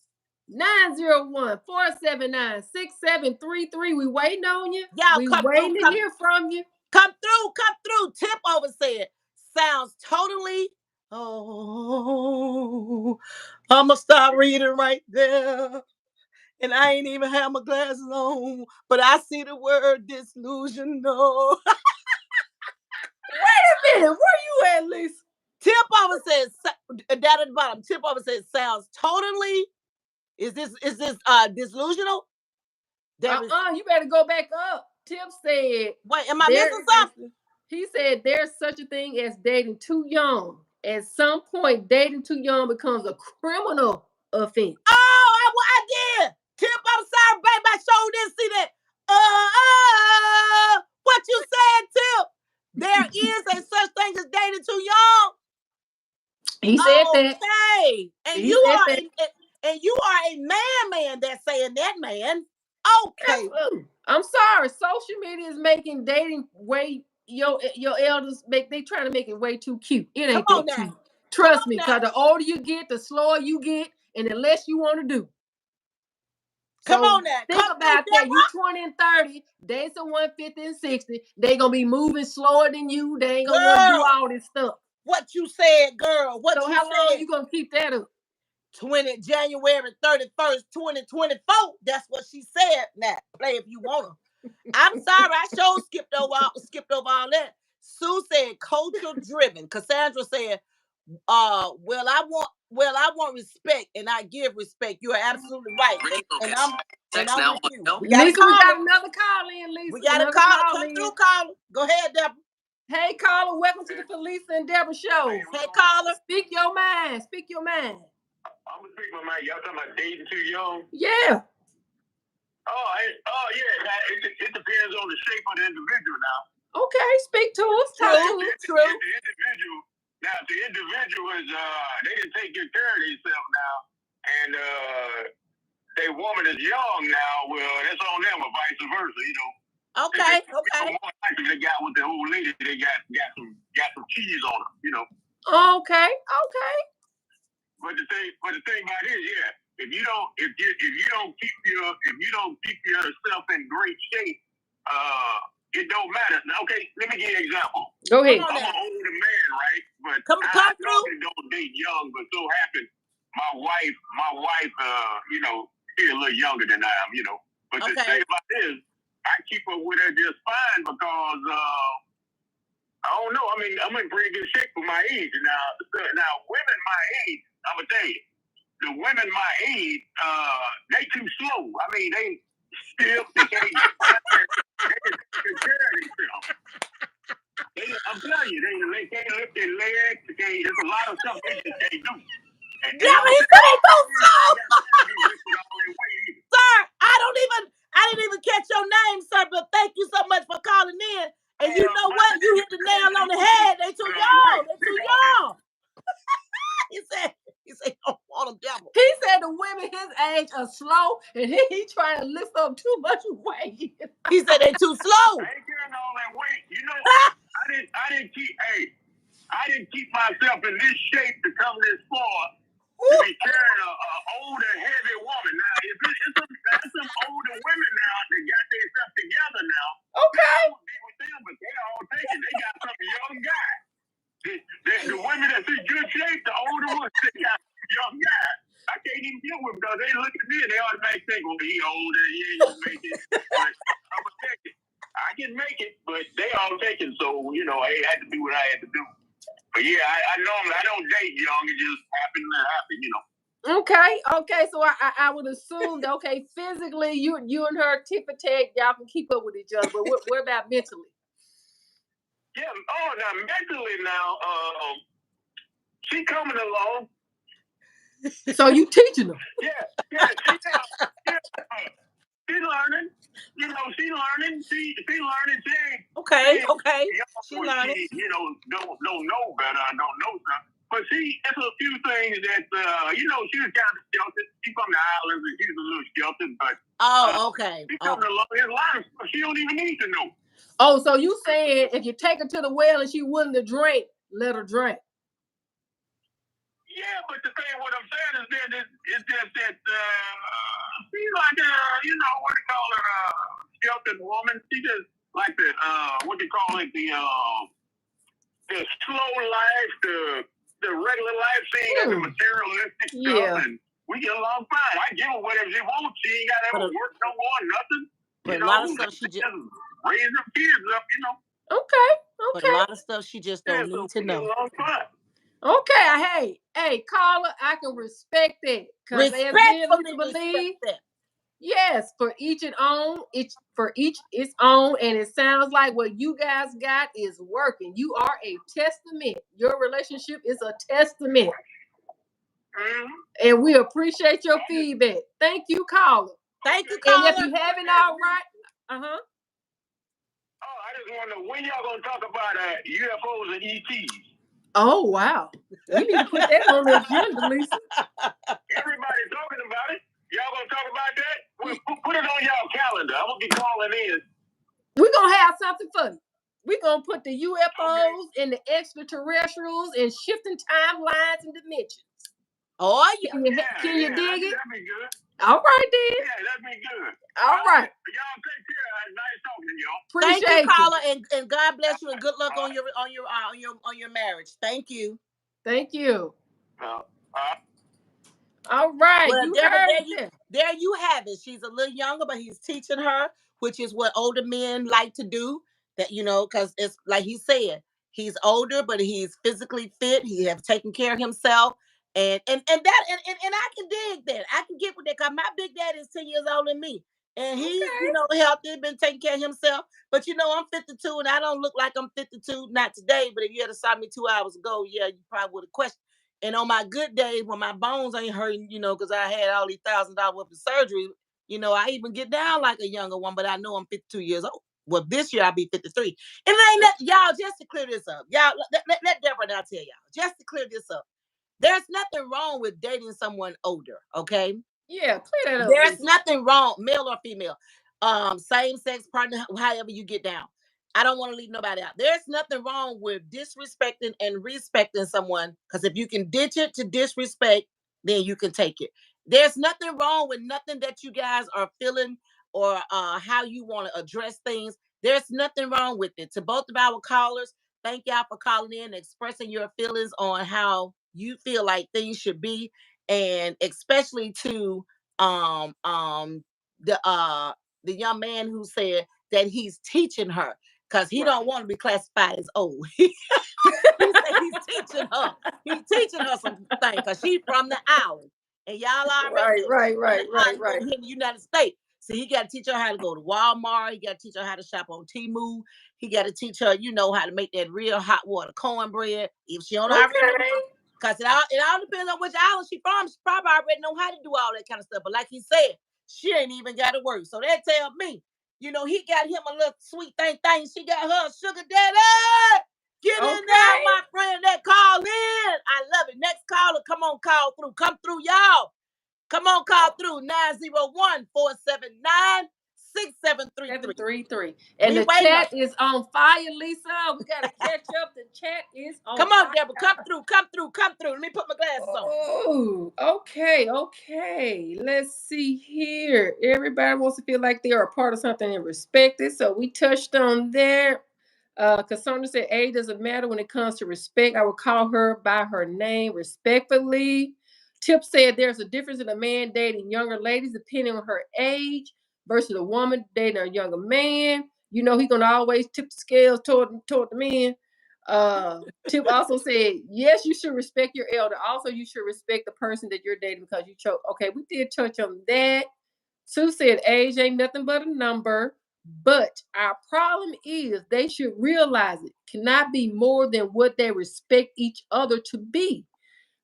901-479-6733. We waiting on you. Y'all we waiting to hear from you. Come through. Tip over said, sounds totally. Oh, I'ma stop reading right there. And I ain't even have my glasses on, but I see the word disillusional. Wait a minute, where you at, Lisa? Tip over says down at the bottom. Tip over says sounds totally. Is this disillusional? You better go back up. Tip said. Wait, am I missing something? He said there's such a thing as dating too young. At some point, dating too young becomes a criminal offense. Oh, I did. Tip, I'm sorry, baby. I sure didn't see that. What you said, Tip? There is a such thing as dating too young. He said that. Okay. And you are a man that's saying that, man. Okay. I'm sorry. Social media is making dating way your elders they trying to make it way too cute. It ain't that cute. Trust me, because the older you get, the slower you get, and the less you want to do. Come So on now. think Come through, about that. You 20 and 30, they some 150 and 60. They gonna be moving slower than you. They ain't gonna want to do Girl, all this stuff. what you said, girl. What So you how long said. you gonna keep that up? January 31st, 2024. That's what she said. Now, play if you want to. I'm sorry, I sure skipped over all that. Sue said culture driven. Cassandra said, well, I want respect and I give respect. You are absolutely right. And I'm with you. We got a Lisa, we got caller. another call in, Lisa. We got a Another caller. call Come in. through, caller. Go ahead, Deborah. Hey, caller, welcome to the Falisa and Debra show. Hey, caller. Speak your mind. Speak your mind. I'm gonna speak my mind. Y'all talking about dating too young? Yeah. Yeah. It depends on the shape of the individual now. Okay, speak to us. Talk to us. True. If the individual is they didn't take good care of themselves now, and their woman is young now, well, that's on them, or vice versa, you know. Okay. More likely they got with the old lady, they got some cheese on them, you know. Okay. But the thing about it is, yeah, if you don't keep yourself in great shape, it don't matter. Okay, let me give you an example. Go ahead. I'm an older man, right? But Come I through. normally don't date young, but so happens my wife, you know, she's a little younger than I am, you know. But the thing about it is, I keep up with her just fine because I don't know. I mean, I'm in pretty good shape for my age. Now women my age, I'm gonna tell you, the women my age, they too slow. I mean, they stiff. They can't take care of themselves. I'm telling you, they can't lift their legs. There's a lot of stuff they just can't do. Yeah, he said they too slow. Sir, I didn't even catch your name, sir, but thank you so much for calling in. And you know what? You hit the nail on the head. They too young. He said, you don't want them devil. He said the women his age are slow, and he trying to lift up too much weight. He said they too slow. I ain't carrying all that weight. You know, I didn't keep myself in this shape to come this far to be carrying an older, heavy woman. Now, if it's some older women now that got themselves together now, okay, I would be with them, but they all taken. They got some young guy. The women that's in good shape, the older ones, they got young guys. I can't even deal with them because they look at me and they automatically think, well, he older, he ain't gonna make it. But I'm gonna take it. I can make it, but they all taken, so you know, I had to do what I had to do. But yeah, I normally I don't date young. It just happened to happen, you know. Okay. So I would assume that physically you and her tip for tag, y'all can keep up with each other. But what about mentally? Yeah. Oh, now mentally now, she coming along. So you teaching them? Yeah. She learning. You know, she learning. She learning. Okay. She learning. You know, don't know better. I don't know something. But it's a few things that you know, she was kind of sheltered. She from the islands and she's a little sheltered, but okay. She coming along. There's a lot of stuff she don't even need to know. Oh, so you saying if you take her to the well and she willing to drink, let her drink? Yeah, but the thing, what I'm saying is that it's just that she's like you know, what do you call her, sheltered woman. She just like the what do you call it, the slow life, the regular life. She ain't got the materialistic stuff, and we get along fine. I give her whatever she wants. She ain't got to ever work no more, nothing. But a lot of stuff she just raise her kids up, you know. Okay. But a lot of stuff she just don't need to know. Okay, hey, caller, I can respect that. Because as men believe, yes, for each its own, and it sounds like what you guys got is working. You are a testament. Your relationship is a testament. And we appreciate your feedback. Thank you, caller. Thank you, caller. And if you haven't all right, Oh, I just want to know when y'all gonna talk about UFOs and ETs. Oh wow, we need to put that on the agenda, Lisa. Everybody's talking about it. Y'all gonna talk about that? Put it on y'all calendar. I'm gonna be calling in. We're gonna have something for you. We're gonna put the UFOs and the extraterrestrials and shifting timelines and dimensions. Oh yeah. Can you dig it? That'd be good. All right then. Yeah, that'd be good. All right. Y'all take care. Nice talking, y'all. Thank you, Appreciate you. caller, and God bless you and good luck on your marriage. Thank you. Thank you. Uh, uh, All right. Well, You Deborah, heard that. there you have it. She's a little younger, but he's teaching her, which is what older men like to do. That because it's like he said, he's older, but he's physically fit. He have taken care of himself, and I can dig that. I can get with that because my big daddy is 10 years older than me, and he's Okay. healthy, been taking care of himself. But I'm 52, and I don't look like I'm 52. Not today, but if you had saw me 2 hours ago, yeah, you probably would have questioned. And on my good days, when my bones ain't hurting, because I had all these $1,000 worth of surgery, I even get down like a younger one, but I know I'm 52 years old. Well, this year I'll be 53. And it ain't that, y'all, just to clear this up, y'all, let Deborah and I tell y'all, just to clear this up, there's nothing wrong with dating someone older, okay? Yeah, clear that up. There's nothing wrong, male or female, same sex partner, however you get down. I don't want to leave nobody out. There's nothing wrong with disrespecting and respecting someone, because if you can ditch it to disrespect, then you can take it. There's nothing wrong with nothing that you guys are feeling or how you want to address things. There's nothing wrong with it. To both of our callers, thank y'all for calling in, expressing your feelings on how you feel like things should be, and especially to um um the uh the young man who said that he's teaching her because he don't want to be classified as old. He said he's teaching her. He's teaching her some things because she's from the island. And y'all already Right, know she's right, from the right, right, island right. here in the United States. So he got to teach her how to go to Walmart. He got to teach her how to shop on Temu. He got to teach her, how to make that real hot water cornbread. If she don't already know, Okay. because it all depends on which island she from. She probably already know how to do all that kind of stuff. But like he said, she ain't even got to work. So that tell me, he got him a little sweet thing. She got her a sugar daddy. Get in there, Okay. my friend. That call in. I love it. Next caller, come on, call through. Come through, y'all. Come on, call through 901-479-6733. 733. And We the waiting on. chat is on fire, Lisa. We gotta catch up. The chat is on Come on, fire. Deborah. Come through. Come through. Come through. Let me put my glasses on. Oh, okay, okay. Let's see here. Everybody wants to feel like they are a part of something and respected. So we touched on that. Cassandra said age doesn't matter when it comes to respect. I would call her by her name respectfully. Tip said there's a difference in a man dating younger ladies depending on her age versus a woman dating a younger man. He's gonna always tip the scales toward the men. Tip also said, yes, you should respect your elder. Also, you should respect the person that you're dating because you chose. Okay, we did touch on that. Sue said, age ain't nothing but a number. But our problem is they should realize it cannot be more than what they respect each other to be.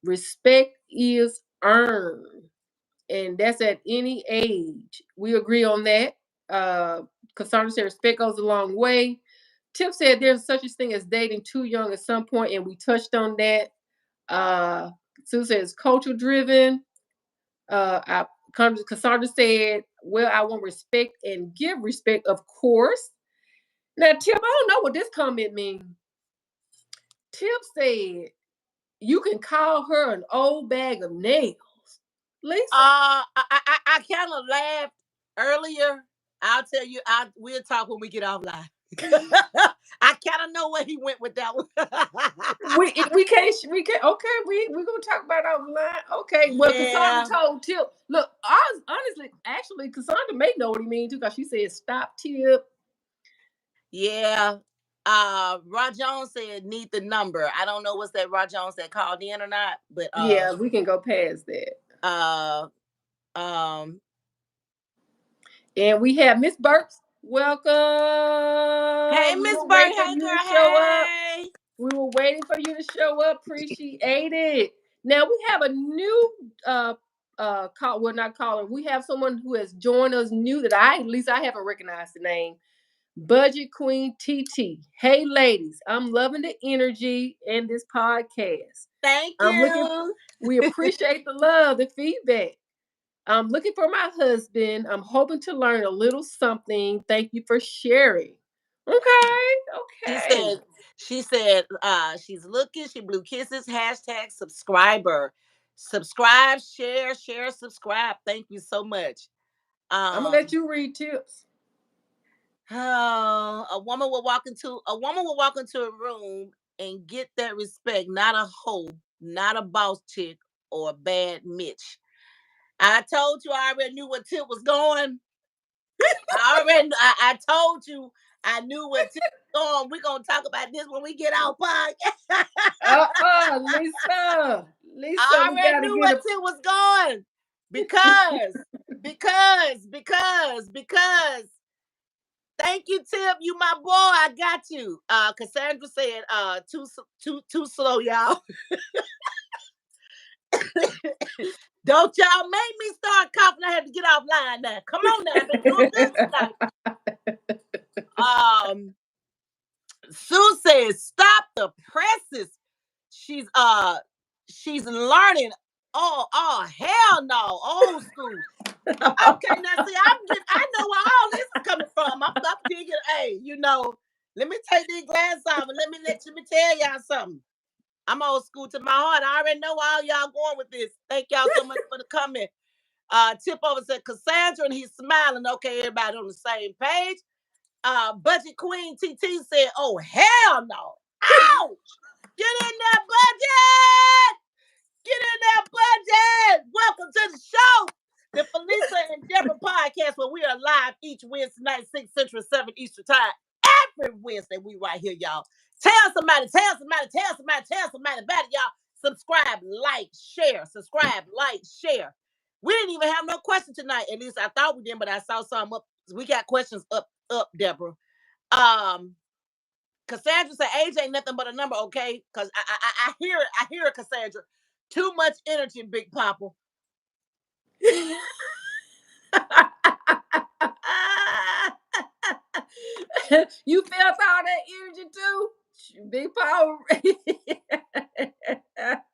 Respect is earned, and that's at any age. We agree on that. Cassandra said respect goes a long way. Tip said there's such a thing as dating too young at some point, and we touched on that. Sue says culture driven. Cassandra said, well, I want respect and give respect, of course. Now, Tip, I don't know what this comment means. Tip said, you can call her an old bag of nails. Lisa? I kind of laughed earlier. I'll tell you, we'll talk when we get offline. I kind of know where he went with that one. we can't okay, we're gonna talk about it offline. Okay, well, Yeah, Cassandra told Tip, look, honestly, actually, Cassandra may know what he means too, because she said stop Tip. yeah. Rod Jones said need the number. I don't know what's that Rod Jones that called in or not, but Yeah, we can go past that. uh um And we have Miss Burks. Welcome. hey We Miss were Bird, waiting for hey you girl, to show up. hey. We were waiting for you to show up. Appreciate it. Now we have a new call. Well, not caller. We have someone who has joined us new that at least I haven't recognized the name. Budget Queen TT. Hey ladies, I'm loving the energy in this podcast. Thank I'm looking. you. We appreciate the love, the feedback. I'm looking for my husband. I'm hoping to learn a little something. Thank you for sharing. She Okay. said, she's looking, she blew kisses, hashtag subscriber. Subscribe, share, subscribe. Thank you so much. I'm gonna let you read tips. A woman will walk into a room and get that respect, not a hoe, not a boss chick, or a bad Mitch. I told you I already knew what tip was going. I told you I knew what tip was going. We're gonna talk about this when we get out podcast. Lisa. I We already gotta knew get what tip was going. Because thank you, Tip. You my boy. I got you. Cassandra said, too slow, y'all. Don't y'all make me start coughing. I had to get offline now. Come on now. I've been doing good tonight. Sue says, stop the presses. She's learning. Oh, hell no. Old school. Okay, now see, I know where all this is coming from. I'm thinking, hey, let me take these glasses off and let me tell y'all something. I'm old school to my heart. I already know where all y'all going with this. Thank y'all so much for the comment. Tip over said Cassandra and he's smiling. Okay, everybody on the same page. Budget Queen TT said, oh, hell no. Ouch! Get in there, budget! Get in there, budget! Welcome to the show. The Falisa and Debra podcast, where we are live each Wednesday night, 6 Central, 7 Eastern time. Every Wednesday, we right here, y'all. Tell somebody about it, y'all. Subscribe, like, share. Subscribe, like, share. We didn't even have no question tonight. At least I thought we did, but I saw some up. We got questions up, Debra. Cassandra said, age ain't nothing but a number, okay? Because I hear it, Cassandra. Too much energy, Big Papa. You felt all that energy too? Big power.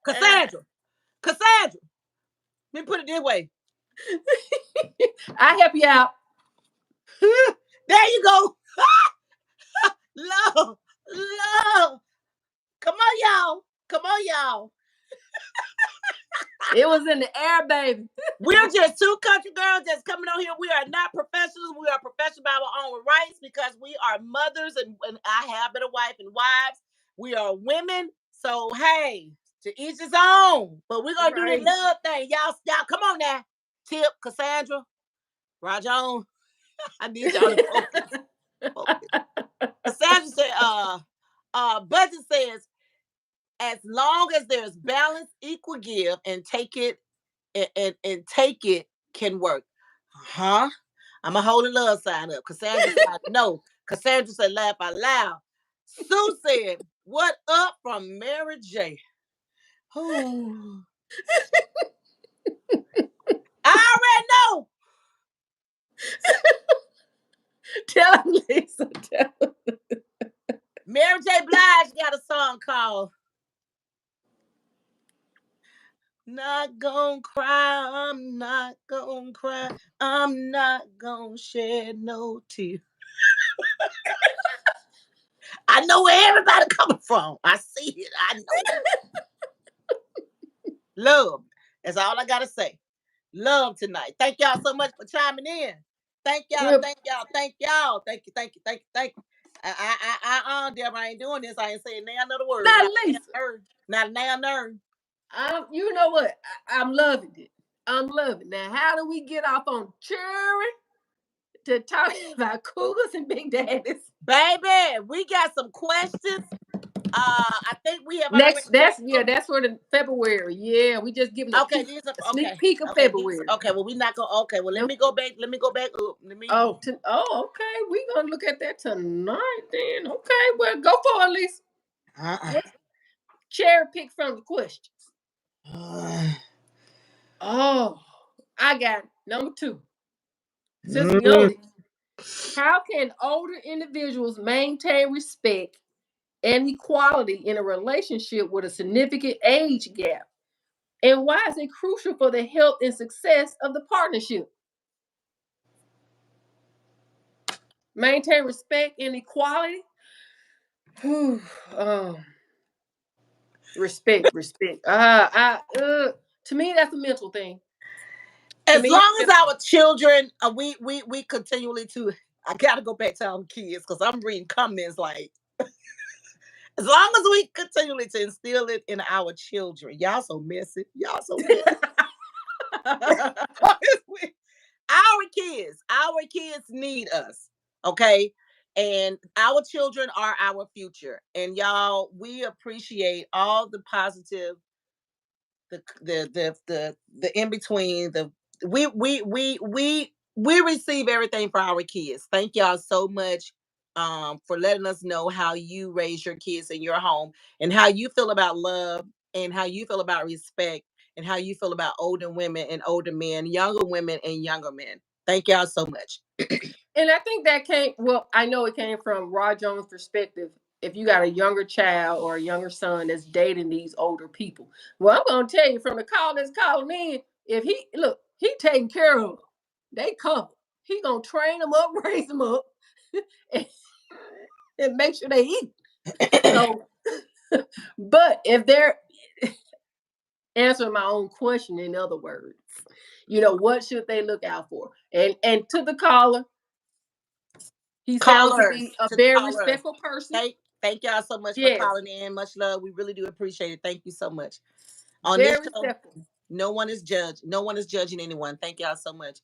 Cassandra. Let me put it this way. I help you out. There you go. Love. Come on, y'all. It was in the air, baby. We're just two country girls that's coming on here. We are not professionals. We are professional by our own rights because we are mothers and I have been a wife and wives. We are women. So, hey, to each his own. But we're going to do the love thing. Y'all, come on now. Tip, Cassandra, Rajon. I need y'all to focus. Cassandra said, Budget says, as long as there's balance, equal give, and take it can work. Huh? I'm a holy love sign up. Cassandra said, no. Cassandra said, laugh out loud. Sue said, what up from Mary J? Oh. I already know. Tell him, Lisa. Tell him. Mary J. Blige got a song called Not Gonna Cry, I'm Not Gonna Cry, I'm Not Gonna Shed No Tears. I know where everybody coming from. I see it. I know. Love. That's all I got to say. Love tonight. Thank y'all so much for chiming in. Thank y'all. Yep. Thank y'all. Thank you. Debra, I ain't doing this. I ain't saying now another word. Not now nerve. You know what? I'm loving it. Now, how do we get off on Cherry to talk about cougars and big daddies? Baby, we got some questions. I think we have next. That's for the February. Yeah, we just giving a sneak peek of February. Well, we not going. Okay, well, let me go back. Let me go back up. Okay. We gonna look at that tonight. Then, okay. Well, go for it, Lisa. Cherry pick from the questions. I got number 2. Since we on it, how can older individuals maintain respect and equality in a relationship with a significant age gap? And why is it crucial for the health and success of the partnership? Maintain respect and equality. Respect. To me, that's a mental thing. To As me, long as our children, we continually to. I gotta go back to our kids because I'm reading comments like, as long as we continually to instill it in our children. Y'all so messy. Y'all so messy. Our kids need us. Okay. And our children are our future. And y'all, we appreciate all the positive, the in between, the we receive everything for our kids. Thank y'all so much for letting us know how you raise your kids in your home, and how you feel about love, and how you feel about respect, and how you feel about older women and older men, younger women and younger men. Thank y'all so much. and I think that came, well, I know it came from Rod Jones' perspective. If you got a younger child or a younger son that's dating these older people, well, I'm gonna tell you from the call that's calling in, if he look, he taking care of them. They come. He gonna train them up, raise them up, and, and make sure they eat. So, but if they're answering my own question, in other words, what should they look out for? And to the caller, he sounds to Callers, be a to the very callers. respectful person. Thank y'all so much for Yes, calling in. Much love. We really do appreciate it. Thank you so much. On this very show, respectful. no one is judged. No one is judging anyone. Thank y'all so much.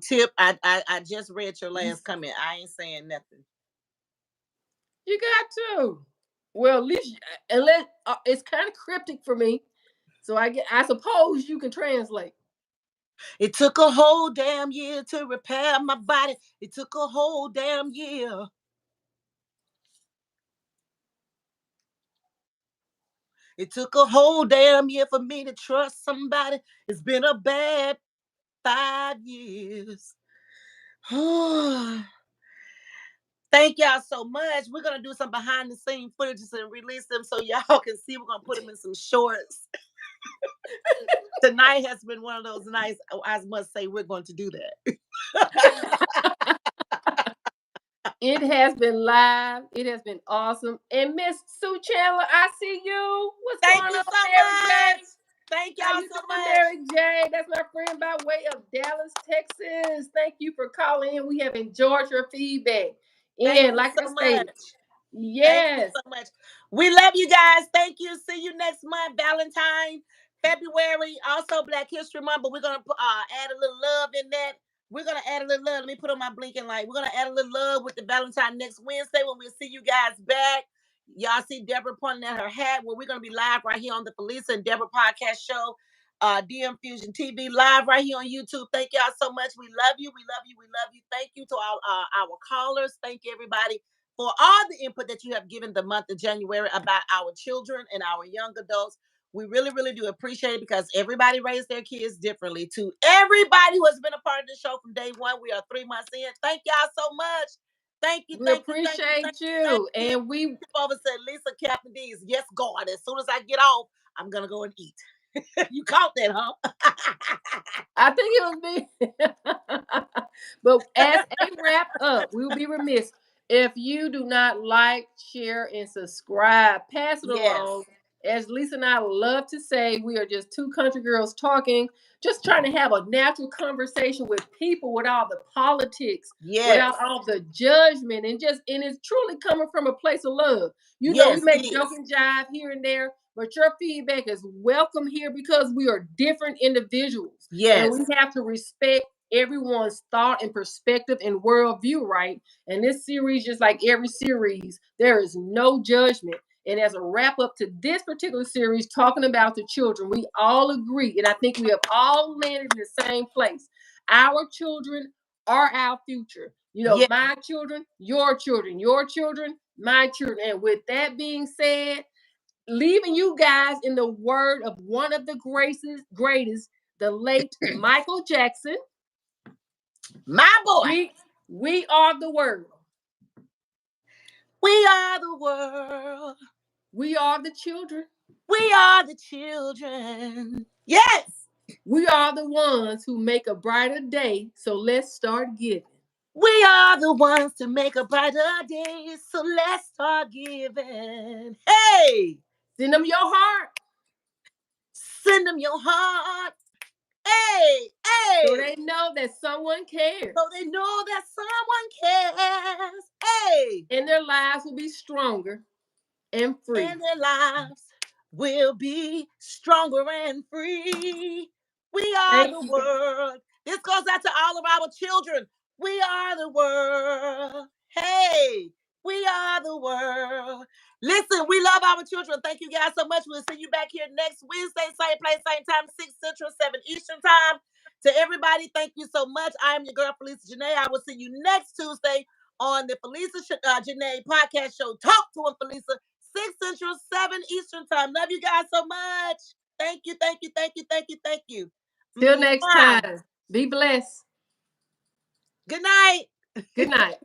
Tip, I just read your last comment. I ain't saying nothing. You got to. Well, at least unless it's kind of cryptic for me, so I suppose you can translate. It took a whole damn year to repair my body. It took a whole damn year. It took a whole damn year for me to trust somebody. It's been a bad 5 years. Thank y'all so much. We're gonna do some behind the scene footages and release them so y'all can see. We're gonna put them in some shorts. Tonight has been one of those nights. I must say, we're going to do that. It has been live. It has been awesome. And Miss Sue Chandler, I see you. What's Thank going you on, so Mary much. J? Thank How y'all you so doing, much. Mary J? That's my friend by way of Dallas, Texas. Thank you for calling in. We have enjoyed your feedback. Thank And you like I so stated, much. Thank you yes, so much. We love you guys. Thank you. See you next month, Valentine, February, also Black History Month. But we're gonna add a little love in that. We're gonna add a little love. Let me put on my blinking light. We're gonna add a little love with the Valentine next Wednesday when we see you guys back. Y'all see Deborah pointing at her hat. Well, we're gonna be live right here on the Falisa and Debra podcast show. DM Fusion TV live right here on YouTube. Thank y'all so much. We love you. We love you. We love you. Thank you to our callers. Thank you everybody for all the input that you have given the month of January about our children and our young adults. We really, really do appreciate it because everybody raised their kids differently. To everybody who has been a part of the show from day one, we are 3 months in. Thank y'all so much. Thank you, we thank you, thank you, thank appreciate you, thank you. you. And we, Over said Lisa Captain D's. Yes, God. As soon as I get off, I'm gonna go and eat. You caught that, huh? I think it was me. But as a wrap up, we will be remiss if you do not like, share, and subscribe. Pass it Yes. along. As Lisa and I love to say, we are just two country girls talking, just trying to have a natural conversation with people without the politics, Yes. without all the judgment, and it's truly coming from a place of love. We Yes, it make joke is. and jive here and there, but your feedback is welcome here because we are different individuals and Yes. we have to respect everyone's thought and perspective and worldview, right? And this series, just like every series, there is no judgment. And as a wrap up to this particular series, talking about the children, we all agree, and I think we have all landed in the same place. Our children are our future. Yes. My children, your children, my children. And with that being said, leaving you guys in the word of one of the greatest, the late Michael Jackson. My boy. We are the world. We are the world. We are the children. We are the children. Yes. We are the ones who make a brighter day. So let's start giving. We are the ones to make a brighter day. So let's start giving. Hey. Send them your heart. Send them your heart. Hey, So hey. they know that someone cares. So they know that someone cares. Hey. And their lives will be stronger and free. And their lives will be stronger and free. We are Thank the you. world. This goes out to all of our children. We are the world. Hey, we are the world. Listen, we love our children. Thank you guys so much. We'll see you back here next Wednesday, same place, same time, 6 Central, 7 Eastern time. To everybody, thank you so much. I am your girl, Falisa Janae. I will see you next Tuesday on the Falisa Janae podcast show. Talk to him, Falisa. 6 Central, 7 Eastern time. Love you guys so much. Thank you, thank you, thank you, thank you, thank you. Till next Mwah. time. Be blessed. Good night. Good night.